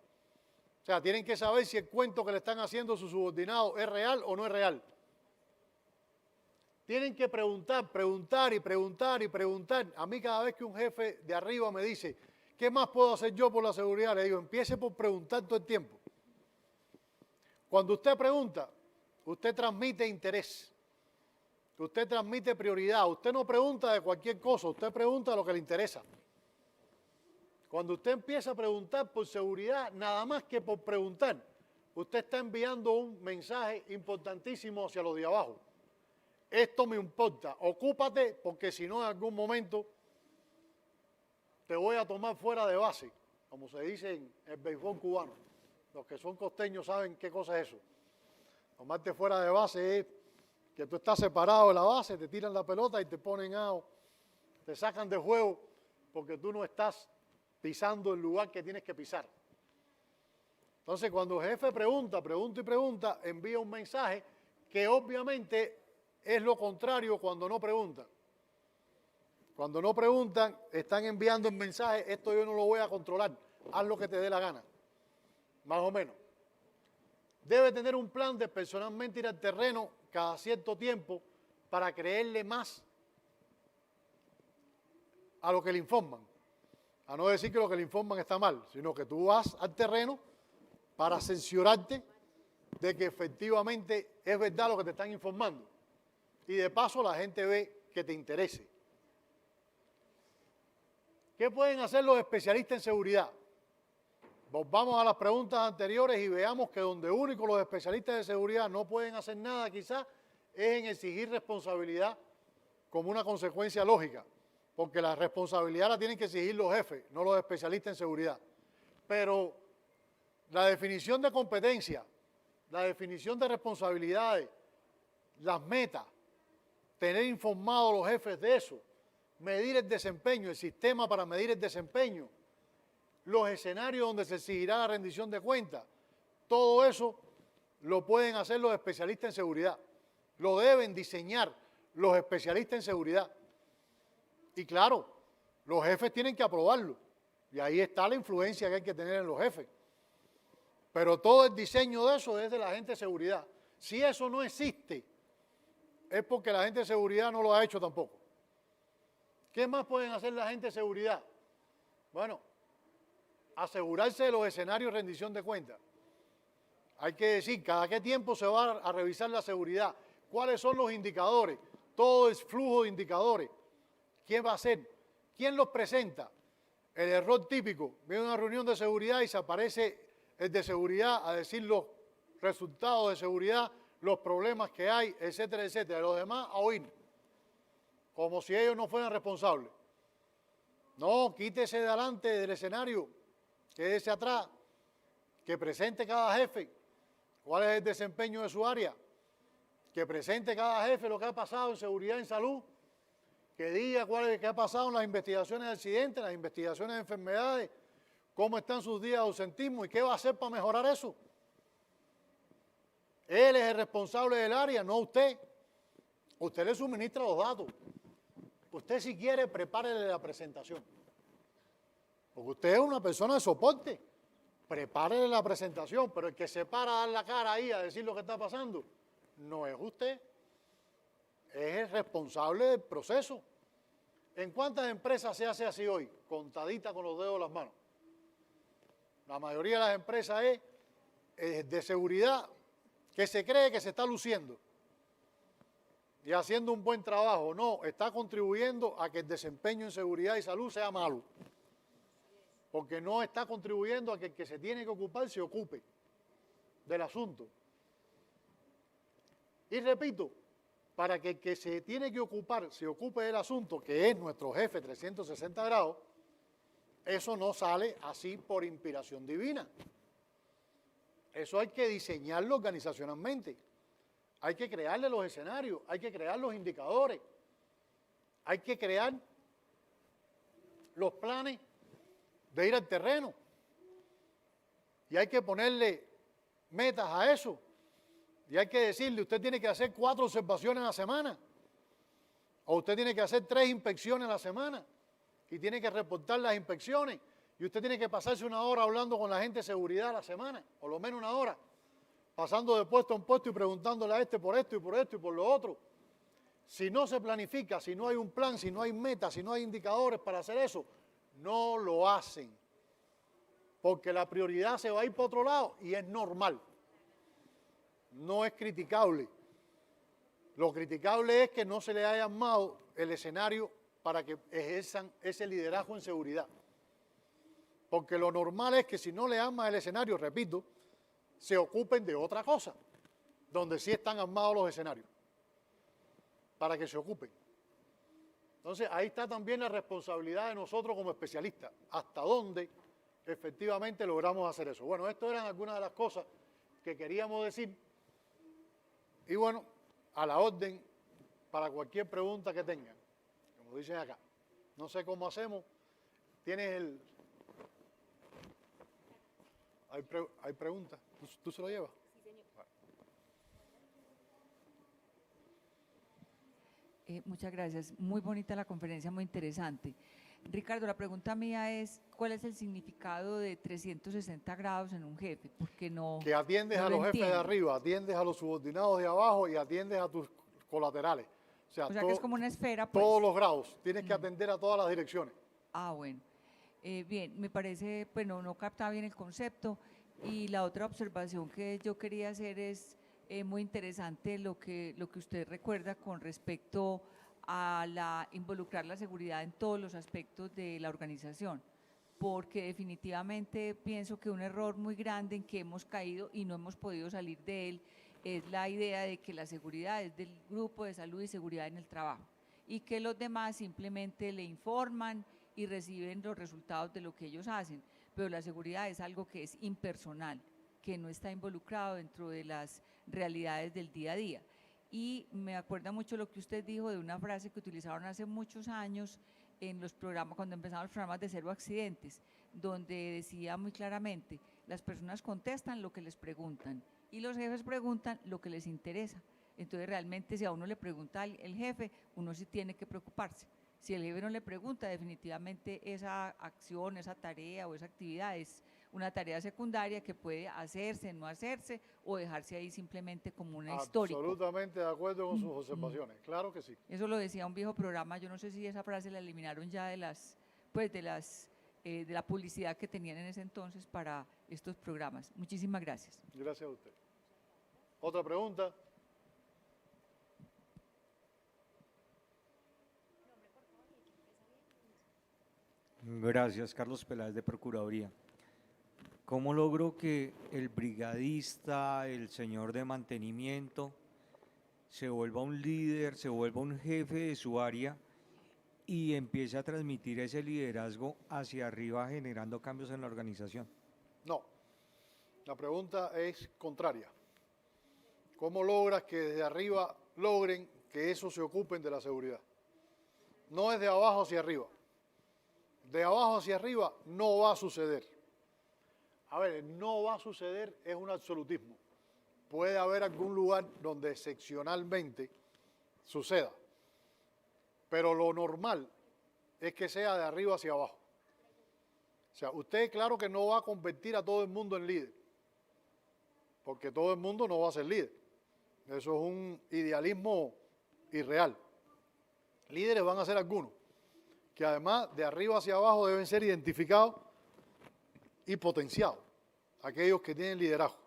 O sea, tienen que saber si el cuento que le están haciendo sus subordinados es real o no es real. Tienen que preguntar y preguntar y preguntar. A mí cada vez que un jefe de arriba me dice, ¿qué más puedo hacer yo por la seguridad? Le digo, empiece por preguntar todo el tiempo. Cuando usted pregunta, usted transmite interés, usted transmite prioridad, usted no pregunta de cualquier cosa, usted pregunta lo que le interesa. Cuando usted empieza a preguntar por seguridad, nada más que por preguntar, usted está enviando un mensaje importantísimo hacia los de abajo. Esto me importa, ocúpate porque si no en algún momento te voy a tomar fuera de base, como se dice en el béisbol cubano. Los que son costeños saben qué cosa es eso. Tomarte fuera de base es que tú estás separado de la base, te tiran la pelota y te ponen out, te sacan de juego porque tú no estás pisando el lugar que tienes que pisar. Entonces, cuando el jefe pregunta, envía un mensaje que obviamente es lo contrario cuando no preguntan. Cuando no preguntan, están enviando un mensaje, esto yo no lo voy a controlar, haz lo que te dé la gana, más o menos. Debe tener un plan de personalmente ir al terreno cada cierto tiempo para creerle más a lo que le informan. A no decir que lo que le informan está mal, sino que tú vas al terreno para cerciorarte de que efectivamente es verdad lo que te están informando. Y de paso la gente ve que te interese. ¿Qué pueden hacer los especialistas en seguridad? Volvamos a las preguntas anteriores y veamos que donde único los especialistas de seguridad no pueden hacer nada quizás es en exigir responsabilidad como una consecuencia lógica, porque la responsabilidad la tienen que exigir los jefes, no los especialistas en seguridad. Pero la definición de competencia, la definición de responsabilidades, las metas, tener informados a los jefes de eso, medir el desempeño, el sistema para medir el desempeño, los escenarios donde se exigirá la rendición de cuentas, todo eso lo pueden hacer los especialistas en seguridad. Lo deben diseñar los especialistas en seguridad. Y claro, los jefes tienen que aprobarlo. Y ahí está la influencia que hay que tener en los jefes. Pero todo el diseño de eso es de la gente de seguridad. Si eso no existe, es porque la gente de seguridad no lo ha hecho tampoco. ¿Qué más pueden hacer la gente de seguridad? Bueno, asegurarse de los escenarios de rendición de cuentas. Hay que decir, cada qué tiempo se va a revisar la seguridad, cuáles son los indicadores, todo el flujo de indicadores, quién va a hacer, quién los presenta. El error típico, viene una reunión de seguridad y se aparece el de seguridad a decir los resultados de seguridad, los problemas que hay, etcétera, etcétera. Los demás a oír, como si ellos no fueran responsables. No, quítese de adelante del escenario, quédese atrás, que presente cada jefe cuál es el desempeño de su área, que presente cada jefe lo que ha pasado en seguridad y en salud, que diga qué ha pasado en las investigaciones de accidentes, las investigaciones de enfermedades, cómo están sus días de ausentismo y qué va a hacer para mejorar eso. Él es el responsable del área, no usted. Usted le suministra los datos. Usted, si quiere, prepárele la presentación. Porque usted es una persona de soporte. Prepárele la presentación, pero el que se para a dar la cara ahí a decir lo que está pasando, no es usted. Es el responsable del proceso. ¿En cuántas empresas se hace así hoy? Contadita con los dedos de las manos. La mayoría de las empresas es de seguridad que se cree que se está luciendo y haciendo un buen trabajo. No, está contribuyendo a que el desempeño en seguridad y salud sea malo. Porque no está contribuyendo a que el que se tiene que ocupar se ocupe del asunto. Y repito, para que el que se tiene que ocupar se ocupe del asunto, que es nuestro jefe 360 grados, eso no sale así por inspiración divina. Eso hay que diseñarlo organizacionalmente. Hay que crearle los escenarios, hay que crear los indicadores, hay que crear los planes de ir al terreno. Y hay que ponerle metas a eso. Y hay que decirle, usted tiene que hacer 4 observaciones a la semana. O usted tiene que hacer 3 inspecciones a la semana. Y tiene que reportar las inspecciones. Y usted tiene que pasarse 1 hora hablando con la gente de seguridad a la semana. Por lo menos 1 hora. Pasando de puesto en puesto y preguntándole a este por esto y por esto y por lo otro. Si no se planifica, si no hay un plan, si no hay metas, si no hay indicadores para hacer eso, no lo hacen. Porque la prioridad se va a ir por otro lado y es normal. No es criticable. Lo criticable es que no se le haya armado el escenario para que ejerzan ese liderazgo en seguridad. Porque lo normal es que si no le armas el escenario, repito, se ocupen de otra cosa, donde sí están armados los escenarios, para que se ocupen. Entonces, ahí está también la responsabilidad de nosotros como especialistas, hasta dónde efectivamente logramos hacer eso. Bueno, esto eran algunas de las cosas que queríamos decir. Y bueno, a la orden para cualquier pregunta que tengan, como dicen acá. No sé cómo hacemos, ¿Tienes el...? ¿Hay preguntas? ¿Tú se lo llevas? Muchas gracias. Muy bonita la conferencia, muy interesante. Ricardo, la pregunta mía es, ¿cuál es el significado de 360 grados en un jefe? Porque no. Que atiendes no a lo los jefes de entiendo. arriba, atiendes a los subordinados de abajo y atiendes a tus colaterales. O sea, que es como una esfera, pues. todos los grados. Tienes que atender a todas las direcciones. Ah, bueno. Bien, me parece, pues no captaba bien el concepto. Y la otra observación que yo quería hacer es muy interesante lo que usted recuerda con respecto a involucrar la seguridad en todos los aspectos de la organización, porque definitivamente pienso que un error muy grande en que hemos caído y no hemos podido salir de él es la idea de que la seguridad es del grupo de salud y seguridad en el trabajo y que los demás simplemente le informan y reciben los resultados de lo que ellos hacen, pero la seguridad es algo que es impersonal, que no está involucrado dentro de las realidades del día a día. Y me acuerda mucho lo que usted dijo de una frase que utilizaron hace muchos años en los programas, cuando empezaron los programas de cero accidentes, donde decía muy claramente, las personas contestan lo que les preguntan y los jefes preguntan lo que les interesa. Entonces realmente si a uno le pregunta el jefe, uno sí tiene que preocuparse. Si el jefe no le pregunta, definitivamente esa acción, esa tarea o esa actividad es una tarea secundaria que puede hacerse, no hacerse o dejarse ahí simplemente como una histórica. Absolutamente de acuerdo con sus observaciones, claro que sí. Eso lo decía un viejo programa, yo no sé si esa frase la eliminaron ya de la publicidad que tenían en ese entonces para estos programas. Muchísimas gracias. Gracias a usted. ¿Otra pregunta? Gracias, Carlos Peláez de Procuraduría. ¿Cómo logro que el brigadista, el señor de mantenimiento, se vuelva un líder, se vuelva un jefe de su área y empiece a transmitir ese liderazgo hacia arriba, generando cambios en la organización? No, la pregunta es contraria. ¿Cómo logras que desde arriba logren que eso se ocupen de la seguridad? No es de abajo hacia arriba. De abajo hacia arriba no va a suceder. A ver, no va a suceder es un absolutismo. Puede haber algún lugar donde excepcionalmente suceda, pero lo normal es que sea de arriba hacia abajo. O sea, usted claro que no va a convertir a todo el mundo en líder, porque todo el mundo no va a ser líder. Eso es un idealismo irreal. Líderes van a ser algunos, que además de arriba hacia abajo deben ser identificados y potenciados, aquellos que tienen liderazgo.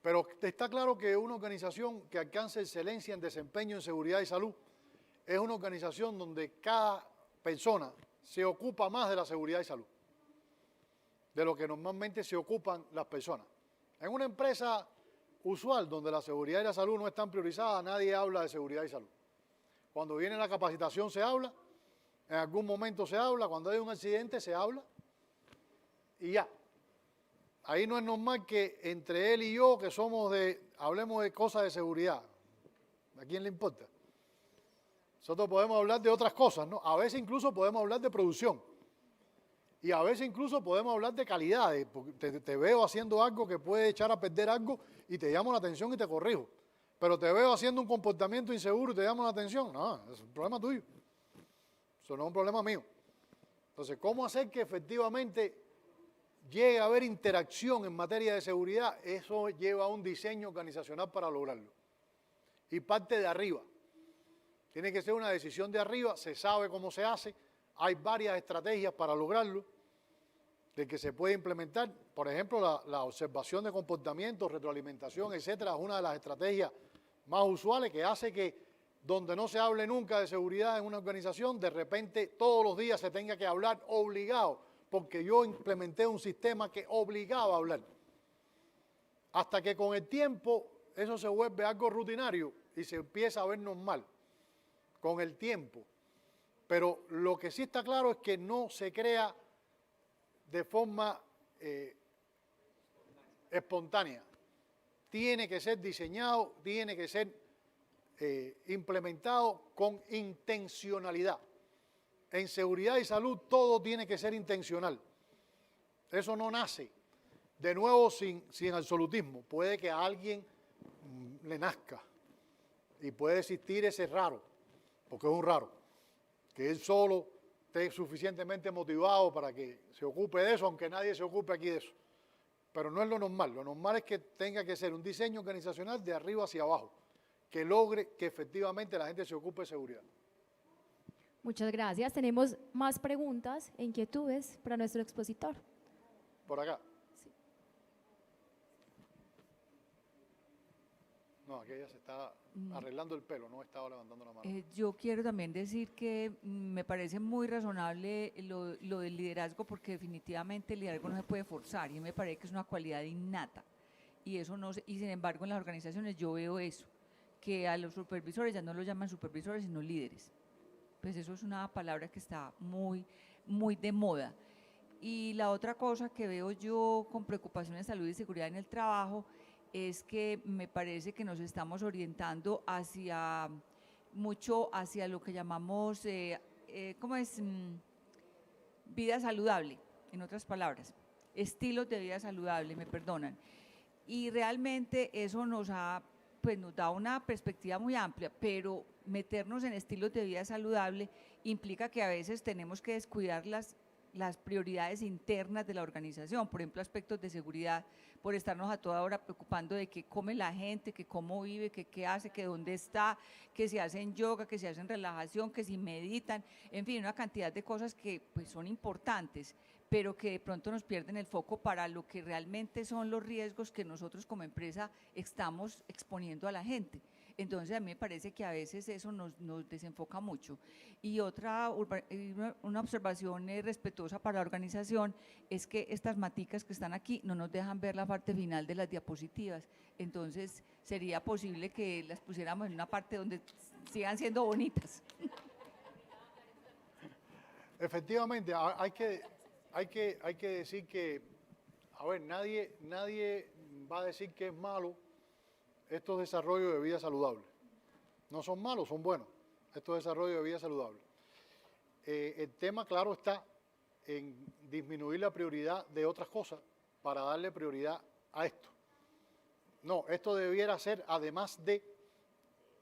Pero está claro que una organización que alcance excelencia en desempeño en seguridad y salud es una organización donde cada persona se ocupa más de la seguridad y salud, de lo que normalmente se ocupan las personas. En una empresa usual donde la seguridad y la salud no están priorizadas, nadie habla de seguridad y salud. Cuando viene la capacitación se habla, en algún momento se habla, cuando hay un accidente se habla y ya. Ahí no es normal que entre él y yo, que hablemos de cosas de seguridad. ¿A quién le importa? Nosotros podemos hablar de otras cosas, ¿no? A veces incluso podemos hablar de producción. Y a veces incluso podemos hablar de calidad. Porque te veo haciendo algo que puede echar a perder algo y te llamo la atención y te corrijo. Pero te veo haciendo un comportamiento inseguro y te llamo la atención. No, es un problema tuyo. Eso no es un problema mío. Entonces, ¿cómo hacer que efectivamente llegue a haber interacción en materia de seguridad? Eso lleva a un diseño organizacional para lograrlo. Y parte de arriba. Tiene que ser una decisión de arriba, se sabe cómo se hace, hay varias estrategias para lograrlo, de que se puede implementar. Por ejemplo, la observación de comportamientos, retroalimentación, etcétera, es una de las estrategias más usuales que hace que donde no se hable nunca de seguridad en una organización, de repente todos los días se tenga que hablar obligado, porque yo implementé un sistema que obligaba a hablar. Hasta que con el tiempo eso se vuelve algo rutinario y se empieza a ver normal, con el tiempo. Pero lo que sí está claro es que no se crea de forma espontánea. Tiene que ser diseñado, tiene que ser implementado con intencionalidad. en seguridad y salud todo tiene que ser intencional. Eso no nace, de nuevo, sin absolutismo. Puede que a alguien le nazca y puede existir ese raro, porque es un raro, que él solo esté suficientemente motivado para que se ocupe de eso, aunque nadie se ocupe aquí de eso. Pero no es lo normal. Lo normal es que tenga que ser un diseño organizacional de arriba hacia abajo, que logre que efectivamente la gente se ocupe de seguridad. Muchas gracias. Tenemos más preguntas e inquietudes para nuestro expositor. Por acá. No, aquella se está arreglando el pelo, no estaba levantando la mano. Yo quiero también decir que me parece muy razonable lo del liderazgo, porque definitivamente el liderazgo no se puede forzar y me parece que es una cualidad innata. Y eso no y sin embargo en las organizaciones yo veo eso, que a los supervisores ya no los llaman supervisores sino líderes. Pues eso es una palabra que está muy de moda. Y la otra cosa que veo yo con preocupación de salud y seguridad en el trabajo es que me parece que nos estamos orientando mucho hacia lo que llamamos, ¿cómo es? Vida saludable, en otras palabras, estilos de vida saludable, me perdonan. Y realmente eso nos da una perspectiva muy amplia, pero meternos en estilos de vida saludable implica que a veces tenemos que descuidar las prioridades internas de la organización, por ejemplo, aspectos de seguridad, por estarnos a toda hora preocupando de qué come la gente, que cómo vive, que qué hace, que dónde está, que si hacen yoga, que si hacen relajación, que si meditan, en fin, una cantidad de cosas que pues son importantes, pero que de pronto nos pierden el foco para lo que realmente son los riesgos que nosotros como empresa estamos exponiendo a la gente. Entonces a mí me parece que a veces eso nos desenfoca mucho. Y una observación respetuosa para la organización es que estas maticas que están aquí no nos dejan ver la parte final de las diapositivas. Entonces sería posible que las pusiéramos en una parte donde sigan siendo bonitas. Efectivamente, hay que decir que, a ver, nadie va a decir que es malo estos desarrollos de vida saludable. No son malos, son buenos, estos desarrollos de vida saludable. El tema, claro, está en disminuir la prioridad de otras cosas para darle prioridad a esto. No, esto debiera ser, además de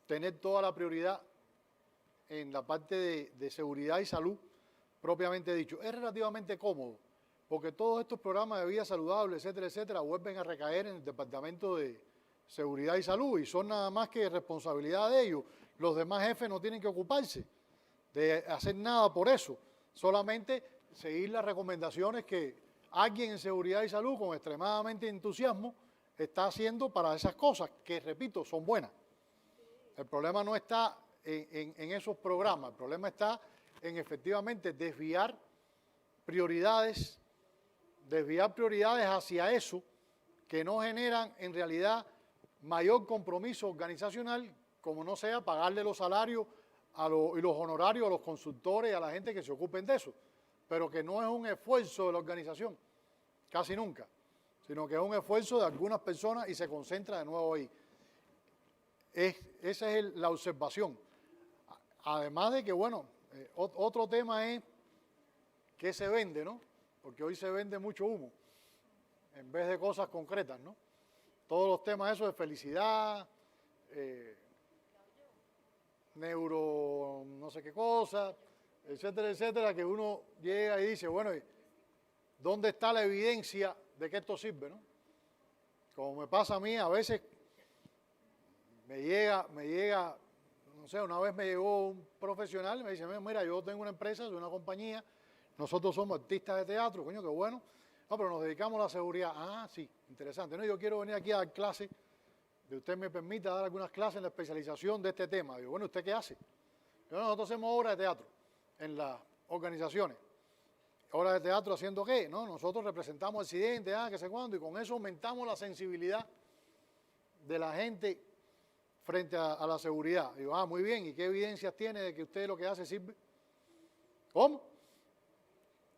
tener toda la prioridad en la parte de seguridad y salud, propiamente dicho. Es relativamente cómodo, porque todos estos programas de vida saludable, etcétera, vuelven a recaer en el Departamento de Seguridad y Salud y son nada más que responsabilidad de ellos. Los demás jefes no tienen que ocuparse de hacer nada por eso, solamente seguir las recomendaciones que alguien en Seguridad y Salud con extremadamente entusiasmo está haciendo para esas cosas, que repito, son buenas. El problema no está en esos programas, el problema está en efectivamente desviar prioridades hacia eso que no generan en realidad mayor compromiso organizacional, como no sea pagarle los salarios y los honorarios a los consultores y a la gente que se ocupen de eso, pero que no es un esfuerzo de la organización, casi nunca, sino que es un esfuerzo de algunas personas y se concentra de nuevo ahí. Esa es la observación. Además de que, bueno, otro tema es qué se vende, ¿no? Porque hoy se vende mucho humo, en vez de cosas concretas, ¿no? Todos los temas esos de felicidad, neuro no sé qué cosa, etcétera, que uno llega y dice, bueno, ¿dónde está la evidencia de que esto sirve, no? Como me pasa a mí, a veces me llega, no sé, una vez me llegó un profesional y me dice, mira, yo tengo una empresa, soy una compañía, nosotros somos artistas de teatro, coño, qué bueno. No, pero nos dedicamos a la seguridad. Ah, sí, interesante. No, yo quiero venir aquí a dar clases, de usted me permita dar algunas clases en la especialización de este tema. Digo, bueno, ¿usted qué hace? Yo, nosotros hacemos obras de teatro en las organizaciones. ¿Obras de teatro haciendo qué? No, nosotros representamos accidentes, qué sé cuándo, y con eso aumentamos la sensibilidad de la gente frente a la seguridad. Digo, muy bien, ¿y qué evidencias tiene de que usted lo que hace sirve? ¿Cómo?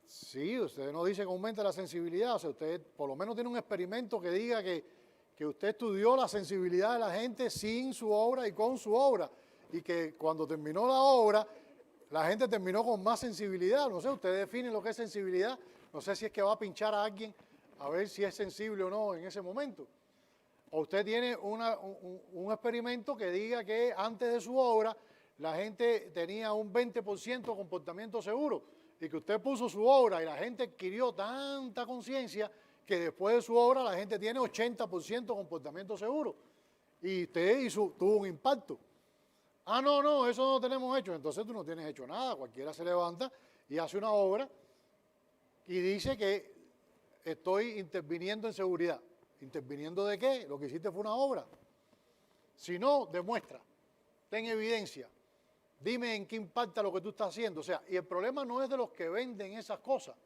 Sí, usted no dice que aumenta la sensibilidad, o sea, usted por lo menos tiene un experimento que diga que usted estudió la sensibilidad de la gente sin su obra y con su obra, y que cuando terminó la obra, la gente terminó con más sensibilidad. No sé, ustedes definen lo que es sensibilidad. No sé si es que va a pinchar a alguien a ver si es sensible o no en ese momento. O usted tiene un experimento que diga que antes de su obra la gente tenía un 20% comportamiento seguro y que usted puso su obra y la gente adquirió tanta conciencia que después de su obra la gente tiene 80% comportamiento seguro y usted tuvo un impacto. Ah, no, eso no tenemos hecho. Entonces tú no tienes hecho nada. Cualquiera se levanta y hace una obra y dice que estoy interviniendo en seguridad. ¿Interviniendo de qué? Lo que hiciste fue una obra. Si no, demuestra, ten evidencia, dime en qué impacta lo que tú estás haciendo. O sea, y el problema no es de los que venden esas cosas.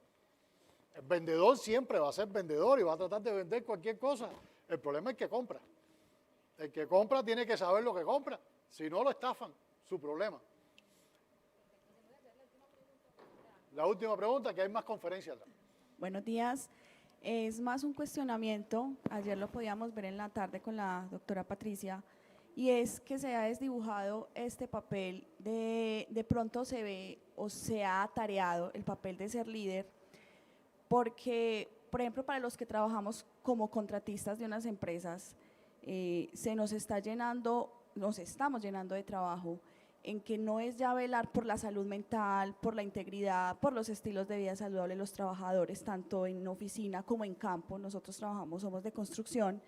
El vendedor siempre va a ser vendedor y va a tratar de vender cualquier cosa. El problema es el que compra. El que compra tiene que saber lo que compra. Si no, lo estafan. Su problema. La última pregunta, que hay más conferencias atrás. Buenos días. Es más un cuestionamiento, ayer lo podíamos ver en la tarde con la doctora Patricia, y es que se ha desdibujado este papel, de pronto se ve o se ha atareado el papel de ser líder, porque, por ejemplo, para los que trabajamos como contratistas de unas empresas, nos estamos llenando de trabajo en que no es ya velar por la salud mental, por la integridad, por los estilos de vida saludables de los trabajadores, tanto en oficina como en campo. Nosotros somos de construcción,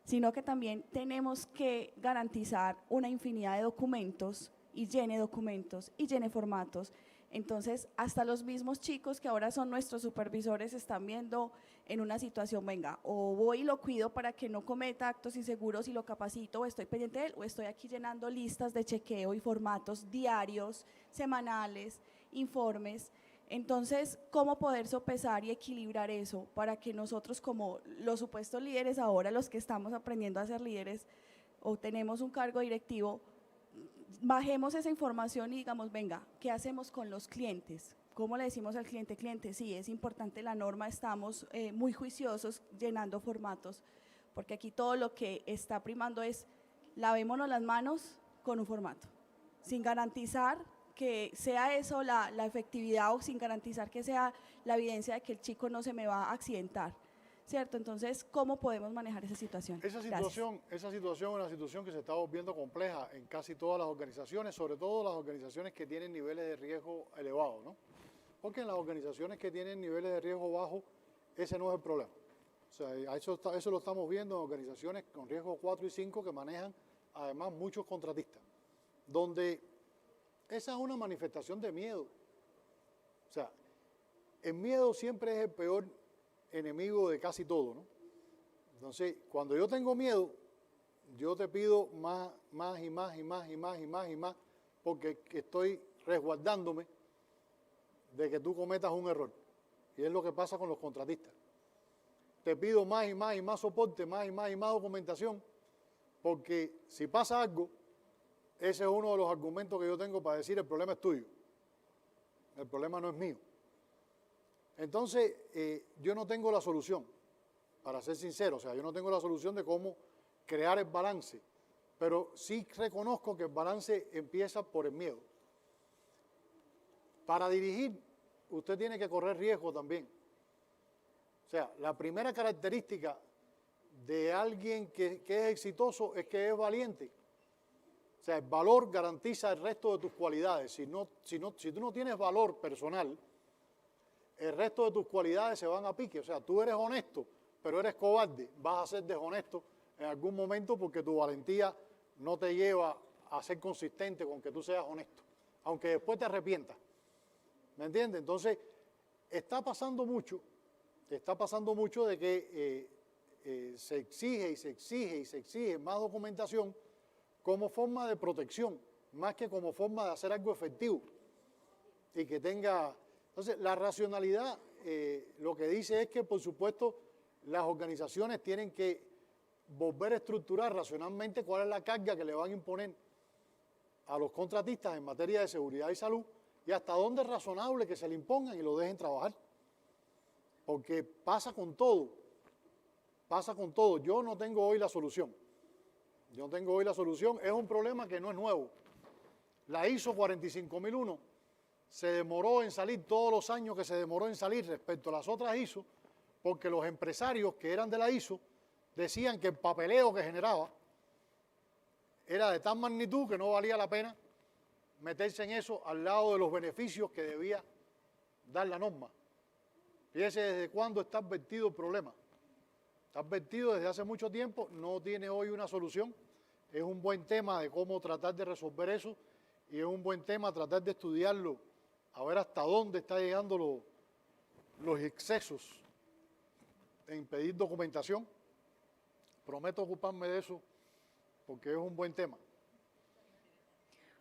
sino que también tenemos que garantizar una infinidad de documentos y llene documentos y llene formatos. Entonces, hasta los mismos chicos que ahora son nuestros supervisores están viendo en una situación, venga, o voy y lo cuido para que no cometa actos inseguros y lo capacito, o estoy pendiente de él, o estoy aquí llenando listas de chequeo y formatos diarios, semanales, informes. Entonces, ¿cómo poder sopesar y equilibrar eso para que nosotros, como los supuestos líderes ahora, los que estamos aprendiendo a ser líderes o tenemos un cargo directivo, bajemos esa información y digamos, venga, ¿qué hacemos con los clientes? ¿Cómo le decimos al cliente? Cliente, sí, es importante la norma, estamos muy juiciosos llenando formatos, porque aquí todo lo que está primando es lavémonos las manos con un formato, sin garantizar que sea eso la efectividad o sin garantizar que sea la evidencia de que el chico no se me va a accidentar. ¿Cierto? Entonces, ¿cómo podemos manejar esa situación? Esa situación es una situación que se está volviendo compleja en casi todas las organizaciones, sobre todo las organizaciones que tienen niveles de riesgo elevados, ¿no? Porque en las organizaciones que tienen niveles de riesgo bajo, ese no es el problema. O sea, eso lo estamos viendo en organizaciones con riesgo 4 y 5 que manejan además muchos contratistas, donde esa es una manifestación de miedo. O sea, el miedo siempre es el peor enemigo de casi todo, ¿no? Entonces, cuando yo tengo miedo, yo te pido más y más, porque estoy resguardándome de que tú cometas un error. Y es lo que pasa con los contratistas. Te pido más y más soporte, más y más documentación, porque si pasa algo, ese es uno de los argumentos que yo tengo para decir el problema es tuyo. El problema no es mío. Entonces, yo no tengo la solución, para ser sincero, o sea, yo no tengo la solución de cómo crear el balance, pero sí reconozco que el balance empieza por el miedo. Para dirigir, usted tiene que correr riesgo también. O sea, la primera característica de alguien que es exitoso es que es valiente. O sea, el valor garantiza el resto de tus cualidades. Si tú no tienes valor personal, el resto de tus cualidades se van a pique. O sea, tú eres honesto, pero eres cobarde. Vas a ser deshonesto en algún momento porque tu valentía no te lleva a ser consistente con que tú seas honesto, aunque después te arrepientas. ¿Me entiendes? Entonces, está pasando mucho de que se exige más documentación como forma de protección, más que como forma de hacer algo efectivo y que tenga... Entonces, la racionalidad lo que dice es que, por supuesto, las organizaciones tienen que volver a estructurar racionalmente cuál es la carga que le van a imponer a los contratistas en materia de seguridad y salud y hasta dónde es razonable que se le impongan y lo dejen trabajar. Porque pasa con todo. Yo no tengo hoy la solución. Es un problema que no es nuevo. La ISO 45001 se demoró en salir, todos los años que se demoró en salir respecto a las otras ISO, porque los empresarios que eran de la ISO decían que el papeleo que generaba era de tal magnitud que no valía la pena meterse en eso al lado de los beneficios que debía dar la norma. Fíjese desde cuándo está advertido el problema. Está advertido desde hace mucho tiempo, no tiene hoy una solución. Es un buen tema de cómo tratar de resolver eso y es un buen tema tratar de estudiarlo, a ver hasta dónde están llegando los excesos en pedir documentación. Prometo ocuparme de eso porque es un buen tema.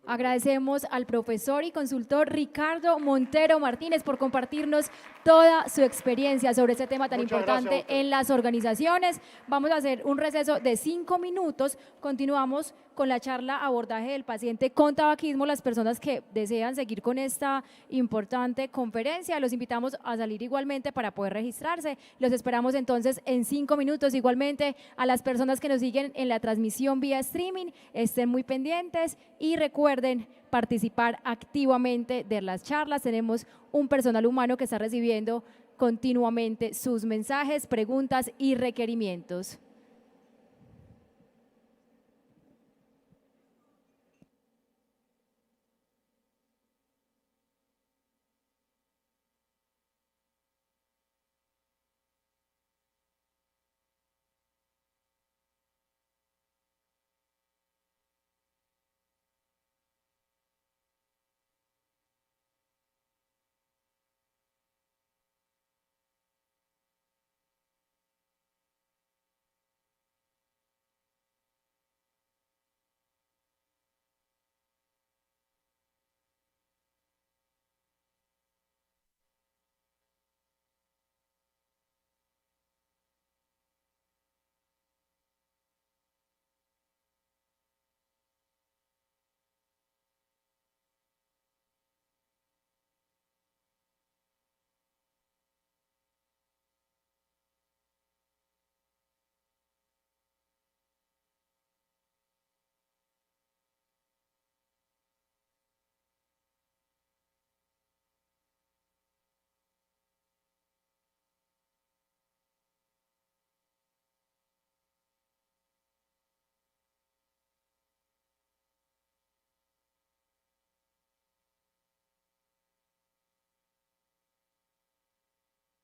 Agradecemos al profesor y consultor Ricardo Montero Martínez por compartirnos toda su experiencia sobre este tema tan Muchas gracias a importante ustedes. en las organizaciones. Vamos a hacer un receso de 5 minutos. Continuamos con la charla abordaje del paciente con tabaquismo. Las personas que desean seguir con esta importante conferencia, los invitamos a salir igualmente para poder registrarse. Los esperamos entonces en 5 minutos. Igualmente a las personas que nos siguen en la transmisión vía streaming, estén muy pendientes y recuerden participar activamente de las charlas. Tenemos un personal humano que está recibiendo continuamente sus mensajes, preguntas y requerimientos.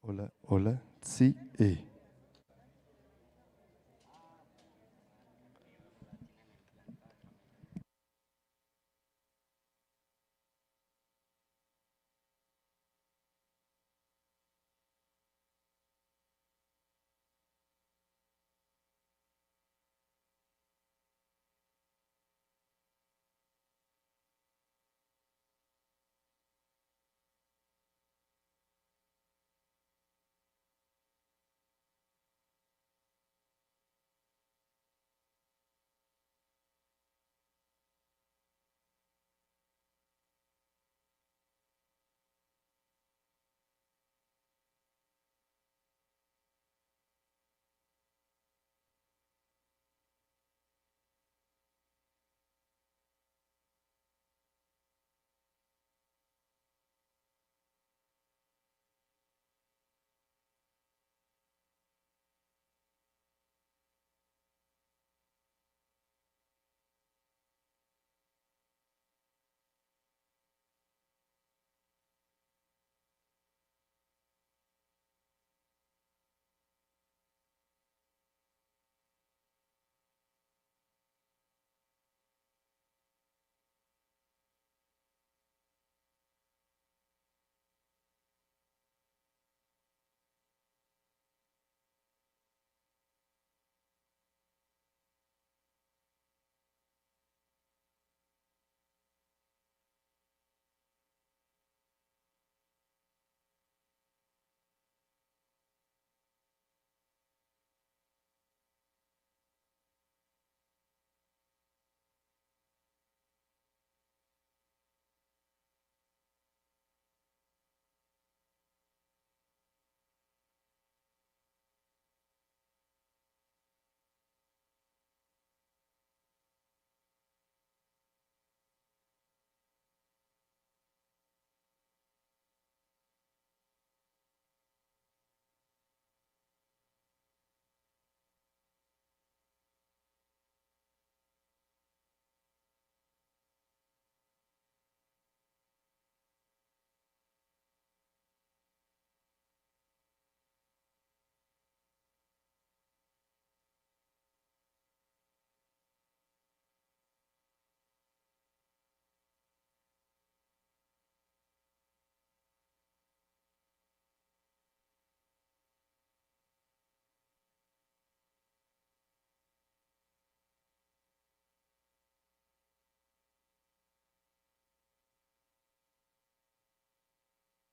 Hola, hola, sí,